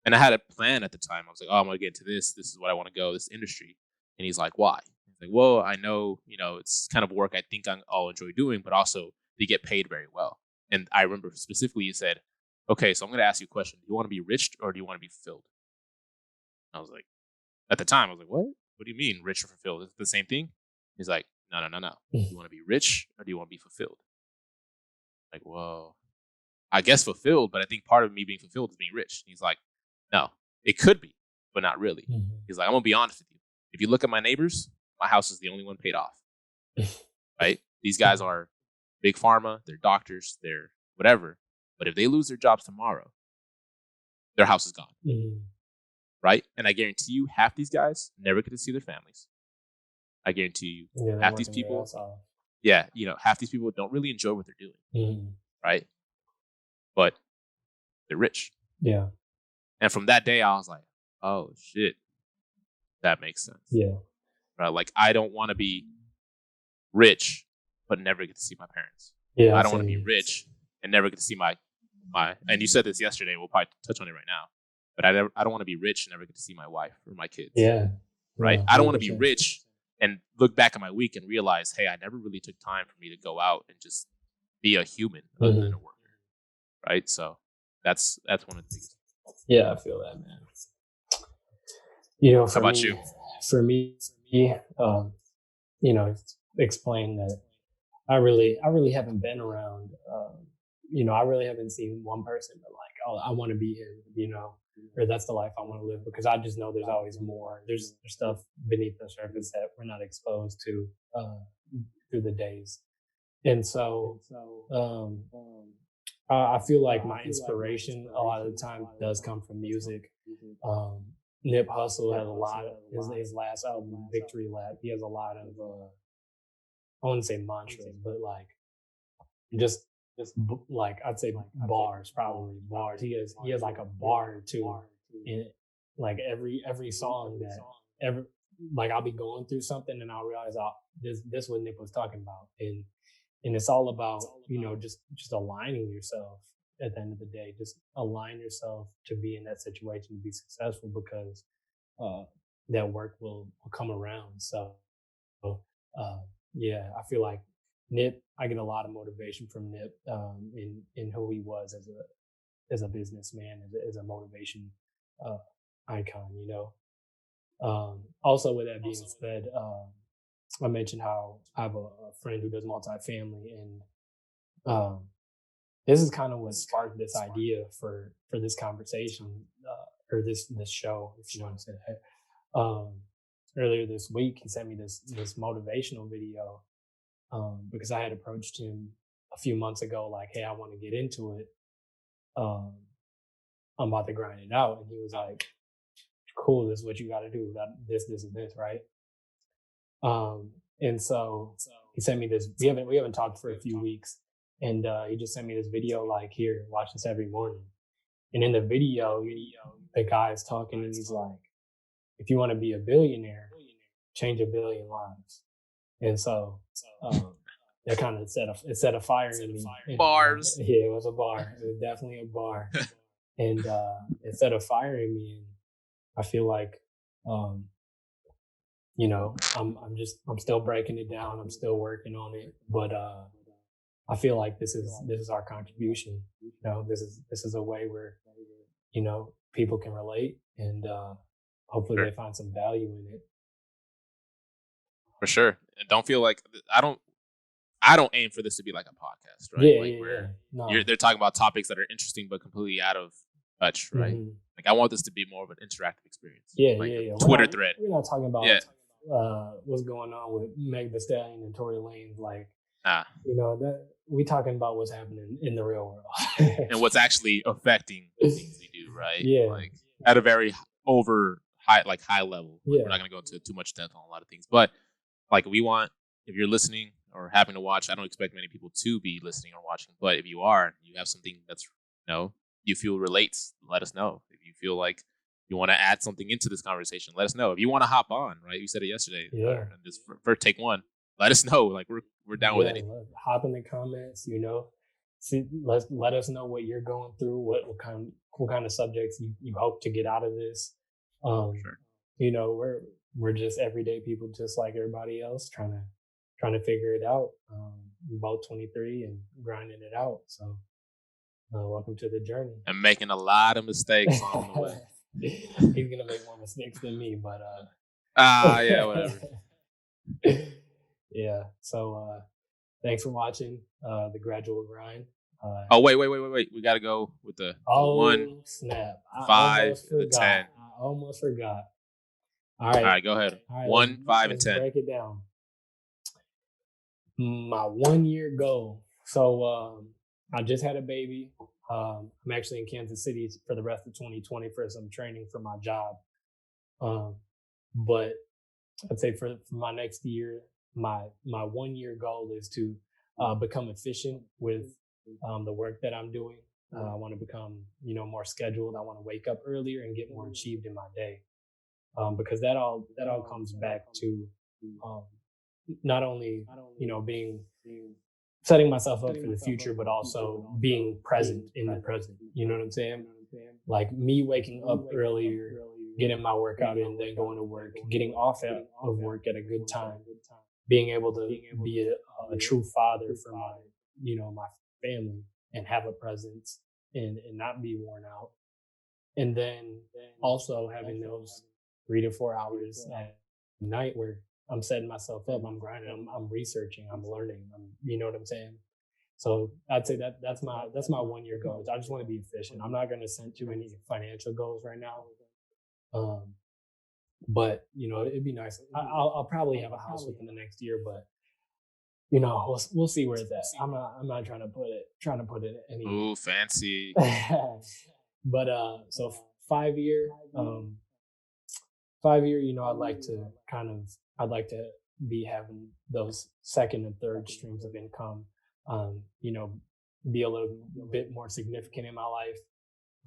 And I had a plan at the time. I was like, I'm going to get into this. This is what I want to go, this industry. And he's like, why? He's like, well, I know, it's kind of work I think I'll enjoy doing, but also they get paid very well. And I remember specifically he said, okay, so I'm going to ask you a question. Do you want to be rich or do you want to be fulfilled? I was like, at the time, I was like, what? What do you mean rich or fulfilled? Is it the same thing? He's like, no. Do you want to be rich or do you want to be fulfilled? Like, well, I guess fulfilled, but I think part of me being fulfilled is being rich. And he's like, no, it could be, but not really. He's like, I'm going to be honest with you. If you look at my neighbors, my house is the only one paid off. Right? These guys are big pharma, they're doctors, they're whatever. But if they lose their jobs tomorrow, their house is gone. Right? And I guarantee you, half these guys never get to see their families. I guarantee you, half these people, half these people don't really enjoy what they're doing. Right? But they're rich. Yeah. And from that day, I was like, oh, shit. That makes sense. Yeah. Right? I don't want to be rich, but never get to see my parents. Yeah, I I don't want to be see. rich and never get to see my. And you said this yesterday. We'll probably touch on it right now. But I don't want to be rich and never get to see my wife or my kids. Yeah, Right? no, I don't want to be 100%. rich and look back at my week and realize, hey, I never really took time for me to go out and just be a human other than a worker. Right? So that's one of the biggest. Yeah, I feel that, man. You know, How about you? For me, you know, explain that I really haven't been around. I really haven't seen one person but like, oh, I want to be him. Or that's the life I want to live, because I just know there's always more. There's stuff beneath the surface that we're not exposed to through the days, and so I feel like my inspiration a lot of the time does come from music. Nip Hussle has a lot of his last album, Victory Lap. He has a lot of I wouldn't say mantras, but like just like I'd say bars, probably bars. He has like a bar or two in like every song that every like I'll be going through something and I'll realize this what Nick was talking about, and it's all about just aligning yourself at the end of the day. Just align yourself to be in that situation to be successful, because that work will come around. So yeah, I feel like Nip. I get a lot of motivation from Nip in who he was as a businessman, as a motivation icon. Also, with that being said, I mentioned how I have a friend who does multifamily, and this is kind of what sparked this idea for this conversation, or this show, if you want to say that. Earlier this week, he sent me this motivational video, because I had approached him a few months ago, like, hey, I want to get into it. I'm about to grind it out. And he was like, cool, this is what you got to do. This, and this, right? And so he sent me this. We haven't talked for a few weeks, and he just sent me this video, like, here, watch this every morning. And in the video, the guy is talking, and he's like, if you want to be a billionaire, change a billion lives. And so that kind of set a fire in me. Bars. Yeah, it was a bar. It was definitely a bar. And it set a fire in me. And I feel like, I'm still breaking it down. I'm still working on it. But I feel like this is our contribution. This is a way where, people can relate, and hopefully Sure. they find some value in it. For sure. And don't feel like I don't aim for this to be like a podcast, right? Yeah. No. They're talking about topics that are interesting but completely out of touch, right? Mhm. Like I want this to be more of an interactive experience. Yeah, like yeah. a Twitter thread. We're not talking about Yeah. what's going on with Meg Thee Stallion and Tory Lanez. Like, Nah. that we talking about what's happening in the real world And what's actually affecting the things we do, right? Yeah. Like at a very high level. Yeah. We're not gonna go into too much depth on a lot of things. But like if you're listening or having to watch, I don't expect many people to be listening or watching, but if you are, you have something that's you feel relates, let us know. If you feel like you want to add something into this conversation, let us know. If you want to hop on, right? You said it yesterday. Yeah. This first take one. Let us know. Like we're down with anything. Hop in the comments. See, let us know what you're going through. What kind of subjects you hope to get out of this. Sure. We're just everyday people, just like everybody else, trying to figure it out. We're both 23 and grinding it out. So, welcome to the journey. And making a lot of mistakes on the way. He's gonna make more mistakes than me, but yeah, whatever. Yeah. So, thanks for watching the Gradual Grind. Wait. We gotta go with the 1, snap. 5, the 10. I almost forgot. All right, go ahead. All right, 1, 5, and 10. Break it down. My 1 year goal. So I just had a baby. I'm actually in Kansas City for the rest of 2020 for some training for my job. But I'd say for my next year, my 1 year goal is to become efficient with the work that I'm doing. I want to become, more scheduled. I want to wake up earlier and get more achieved in my day. Because that all comes back to, not only, being setting myself up for the future, but also being present in the present. You know what I'm saying? Like me waking up earlier, getting my workout in, then going to work, getting off of work at a good time, being able to be a true father for my family and have a presence and not be worn out. And then also having those 3 to 4 hours at night where I'm setting myself up, I'm grinding, I'm researching, I'm learning, you know what I'm saying? So I'd say that's my 1 year goals. I just want to be efficient. I'm not going to set too many financial goals right now. Um, but it'd be nice. I'll probably have a house within the next year, but we'll see where it's at. I'm not trying to put it any. Ooh, fancy. But so 5 year, 5 year, I'd like to be having those second and third streams of income. Um, you know, be a little bit more significant in my life.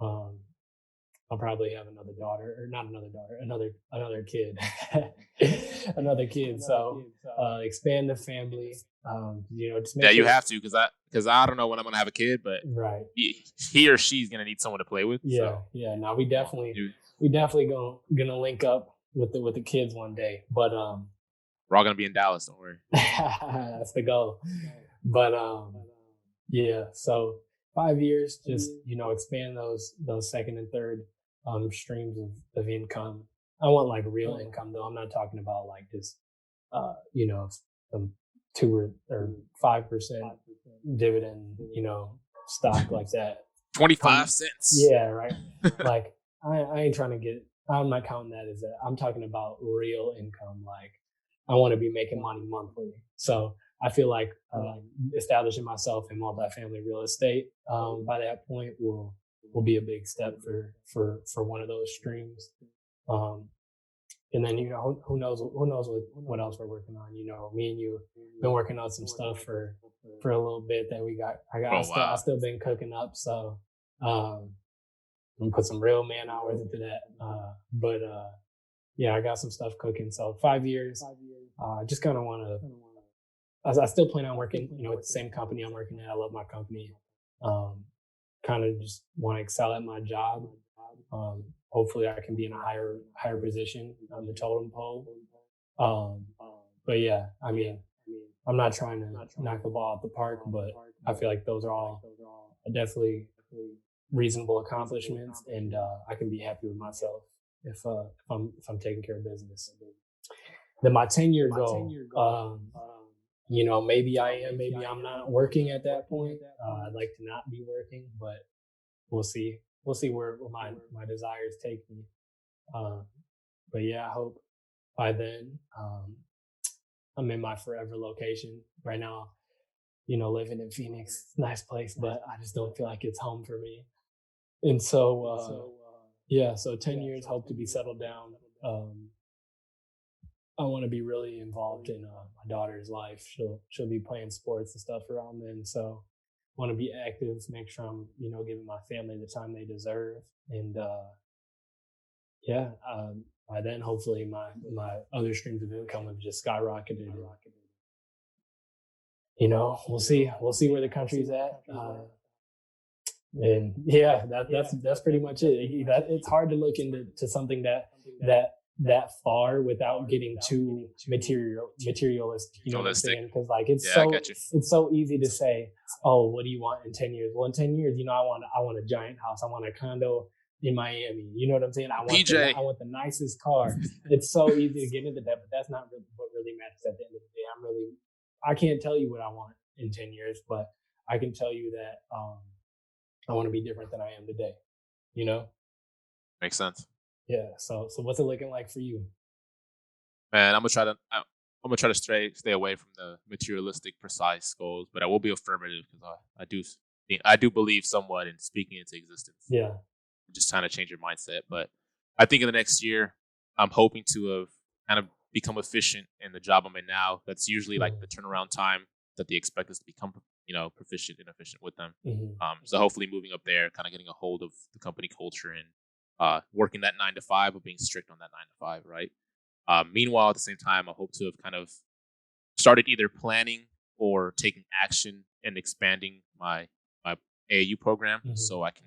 Um, I'll probably have another daughter, or not another daughter, another kid, another kid. So expand the family. Just make Yeah, you sure. have to, because I don't know when I'm gonna have a kid, but Right. he or she's gonna need someone to play with. Yeah. So Yeah. Now we definitely dude, gonna link up with the kids one day. But we're all gonna be in Dallas. Don't worry. that's the goal. But yeah. So 5 years, just expand those second and third streams of income. I want like real income though. I'm not talking about like just some 2 or 5% dividend, stock like that. 25 cents. Yeah, right. Like I ain't trying to get. I'm not counting that as that. I'm talking about real income. Like I want to be making money monthly. So I feel like establishing myself in multifamily real estate by that point will be a big step for one of those streams. Um, and then who knows what else we're working on. Me and you been working on some stuff for a little bit that Oh I wow. still been cooking up. So um, I'm gonna put some real man hours into that. But yeah, I got some stuff cooking. So 5 years. Just kind of want to. I still plan on working, with the same company I'm working at. I love my company. Um, Kind of just want to excel at my job. Hopefully, I can be in a higher position on the totem pole. Um, but yeah, I mean, I'm not trying to knock the ball out the park, but I feel like those are all definitely reasonable accomplishments, and I can be happy with myself if I'm taking care of business. Then my 10 year goal. Maybe I am, maybe I'm not working at that point. I'd like to not be working, but we'll see. We'll see where my desires take me. Um, but yeah, I hope by then I'm in my forever location. Right now, living in Phoenix, nice place, but I just don't feel like it's home for me. And so, yeah, so 10 years, hope to be settled down. I want to be really involved in my daughter's life. She'll be playing sports and stuff around then. So I want to be active, make sure I'm giving my family the time they deserve, and yeah, by then hopefully my other streams of income have just skyrocketed. We'll see where the country's at. And yeah, that's pretty much it. It's hard to look into something that far without getting too materialistic. You know what I'm Holistic. saying? Because like it's Yeah, I so got you. it's so easy to say, oh, what do you want in 10 years? Well, in 10 years, I want a giant house. I want a condo in Miami. You know what I'm saying? PJ. I want the nicest car. It's so easy to get into that, but that's not really what really matters at the end of the day. I can't tell you what I want in 10 years, but I can tell you that I want to be different than I am today. You know? Makes sense. Yeah. So what's it looking like for you? Man, I'm gonna try to stay away from the materialistic, precise goals, but I will be affirmative because I do believe somewhat in speaking into existence. Yeah. Just trying to change your mindset. But I think in the next year, I'm hoping to have kind of become efficient in the job I'm in now. That's usually like the turnaround time that they expect us to become, proficient and efficient with them. Mm-hmm. So hopefully moving up there, kind of getting a hold of the company culture and working that 9 to 5, but being strict on that 9 to 5, right? Meanwhile, at the same time, I hope to have kind of started either planning or taking action and expanding my AAU program, Mhm. so I can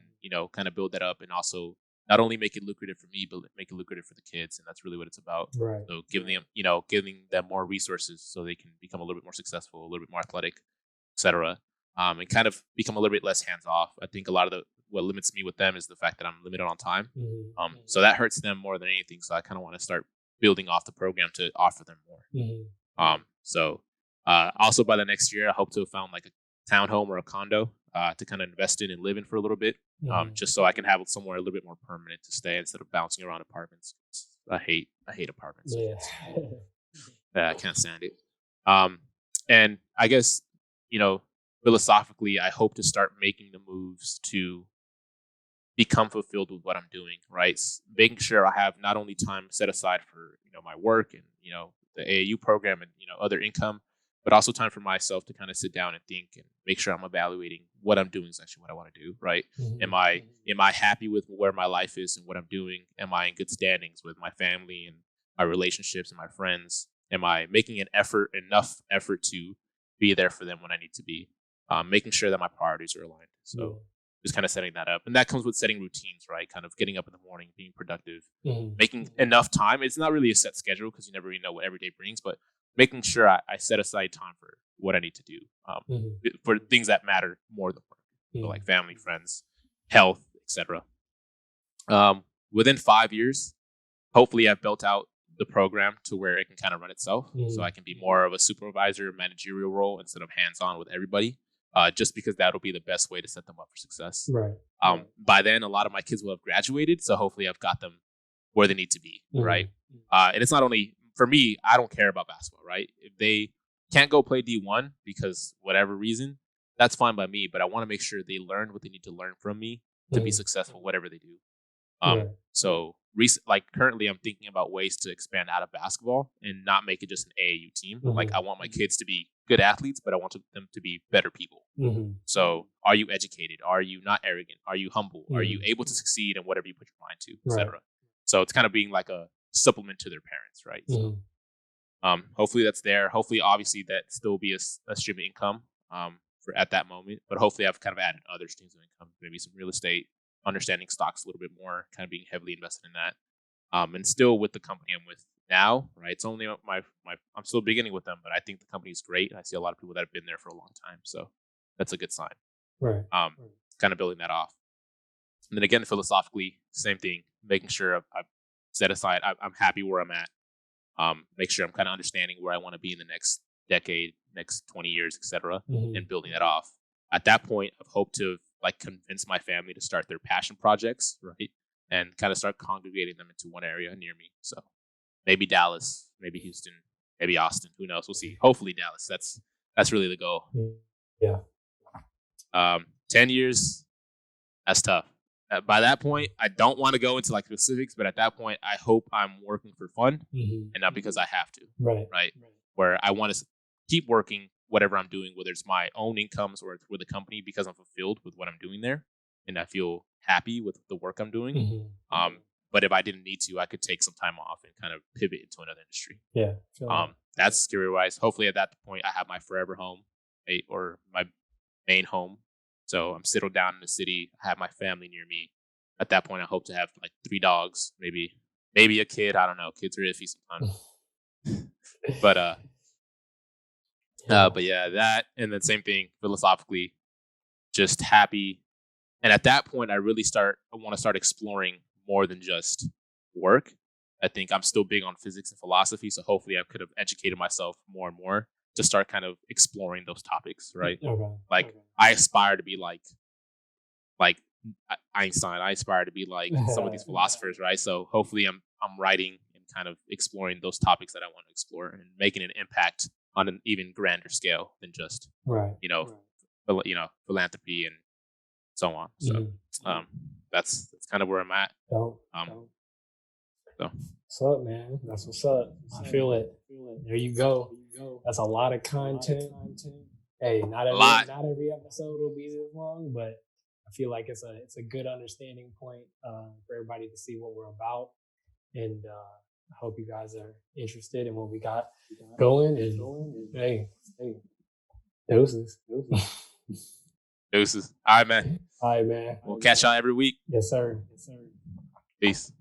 kind of build that up and also not only make it lucrative for me, but make it lucrative for the kids, and that's really what it's about. Right. So giving them giving them more resources so they can become a little bit more successful, a little bit more athletic, etc. And kind of become a little bit less hands off. I think a lot of what limits me with them is the fact that I'm limited on time. Mhm. So that hurts them more than anything. So I kind of want to start building off the program to offer them more. Mhm. So also by the next year, I hope to have found like a townhome or a condo to kind of invest in and live in for a little bit, Mhm. just so I can have somewhere a little bit more permanent to stay instead of bouncing around apartments. I hate apartments. Yeah. Yeah, I can't stand it. Um, and I guess you know philosophically, I hope to start making the moves to become fulfilled with what I'm doing, right? Making sure I have not only time set aside for my work and the AAU program and other income, but also time for myself to kind of sit down and think and make sure I'm evaluating what I'm doing is actually what I want to do, right? Am Mhm. I am I happy with where my life is and what I'm doing? Am I in good standings with my family and my relationships and my friends? Am I making enough effort to be there for them when I need to be? Making sure that my priorities are aligned. So Yeah. just kind of setting that up. And that comes with setting routines, right? Kind of getting up in the morning, being productive, Mhm. making enough time. It's not really a set schedule because you never really know what every day brings, but making sure I set aside time for what I need to do Mhm. for things that matter more than work. So like Mhm. family, friends, health, etc. Within 5 years, hopefully I've built out the program to where it can kind of run itself. So I Mhm. can be more of a supervisor, managerial role instead of hands on with everybody, just because that'll be the best way to set them up for success. Right. By then, a lot of my kids will have graduated. So hopefully I've got them where they need to be. Right. Mhm. And it's not only for me, I don't care about basketball. Right. If they can't go play D1 because whatever reason, that's fine by me. But I want to make sure they learn what they need to learn from me to be Mhm. successful, whatever they do. Right. Like currently, I'm thinking about ways to expand out of basketball and not make it just an AAU team. Like I Mhm. want my kids to be good athletes, but I want them to be better people. Mhm. So, are you educated? Are you not arrogant? Are you humble? Are you Mhm. able to succeed in whatever you put your mind to, Right. etc. So it's kind of being like a supplement to their parents, right? So Mhm. hopefully that's there. Hopefully, obviously, that still be a stream of income for at that moment. But hopefully, I've kind of added other streams of income, maybe some real estate, understanding stocks a little bit more, kind of being heavily invested in that. And still with the company I'm with now, right? It's only I'm still beginning with them, but I think the company's great. I see a lot of people that have been there for a long time, so that's a good sign. Right. Um, Kind of building that off. And then again, philosophically, same thing, making sure I've set aside, I'm happy where I'm at. Make sure I'm kind of understanding where I want to be in the next decade, next 20 years, etc., and Mhm. building that off. At that point, I've hoped to like convince my family to start their passion projects, right? And kind of start congregating them into one area near me. So maybe Dallas, maybe Houston, maybe Austin. Who knows? We'll see. Hopefully Dallas. That's really the goal. Mm. Yeah. 10 years, that's tough. By that point, I don't want to go into like specifics, but at that point, I hope I'm working for fun Mhm. and not because I have to, Right. right? Where I want to keep working whatever I'm doing, whether it's my own incomes or it's with the company, because I'm fulfilled with what I'm doing there and I feel happy with the work I'm doing. Mhm. But if I didn't need to, I could take some time off and kind of pivot into another industry. Yeah. Feel that. That's career wise. Hopefully, at that point, I have my forever home, or my main home. So I'm settled down in the city. I have my family near me. At that point, I hope to have like 3 dogs, maybe a kid. I don't know. Kids are iffy sometimes. But Yeah. but yeah, that and then same thing philosophically, just happy. And at that point, I want to start exploring more than just work. I think I'm still big on physics and philosophy, so hopefully I could have educated myself more and more to start kind of exploring those topics, right? Okay. Like I aspire to be like Einstein. I aspire to be like some of these philosophers, right? So hopefully I'm writing and kind of exploring those topics that I want to explore and making an impact on an even grander scale than just Right. you know philanthropy and so on. So Mhm. um, that's kind of where I'm at. Dope. So What's up, man? That's what's up. I feel it. There you go. That's a lot of content. Hey, not a every lot. not every episode will be this long, but I feel like it's a good understanding point for everybody to see what we're about. And I hope you guys are interested in what we got going. And hey, deuces. Deuces. All right, man. All right, man. We'll catch y'all every week. Yes, sir. Peace.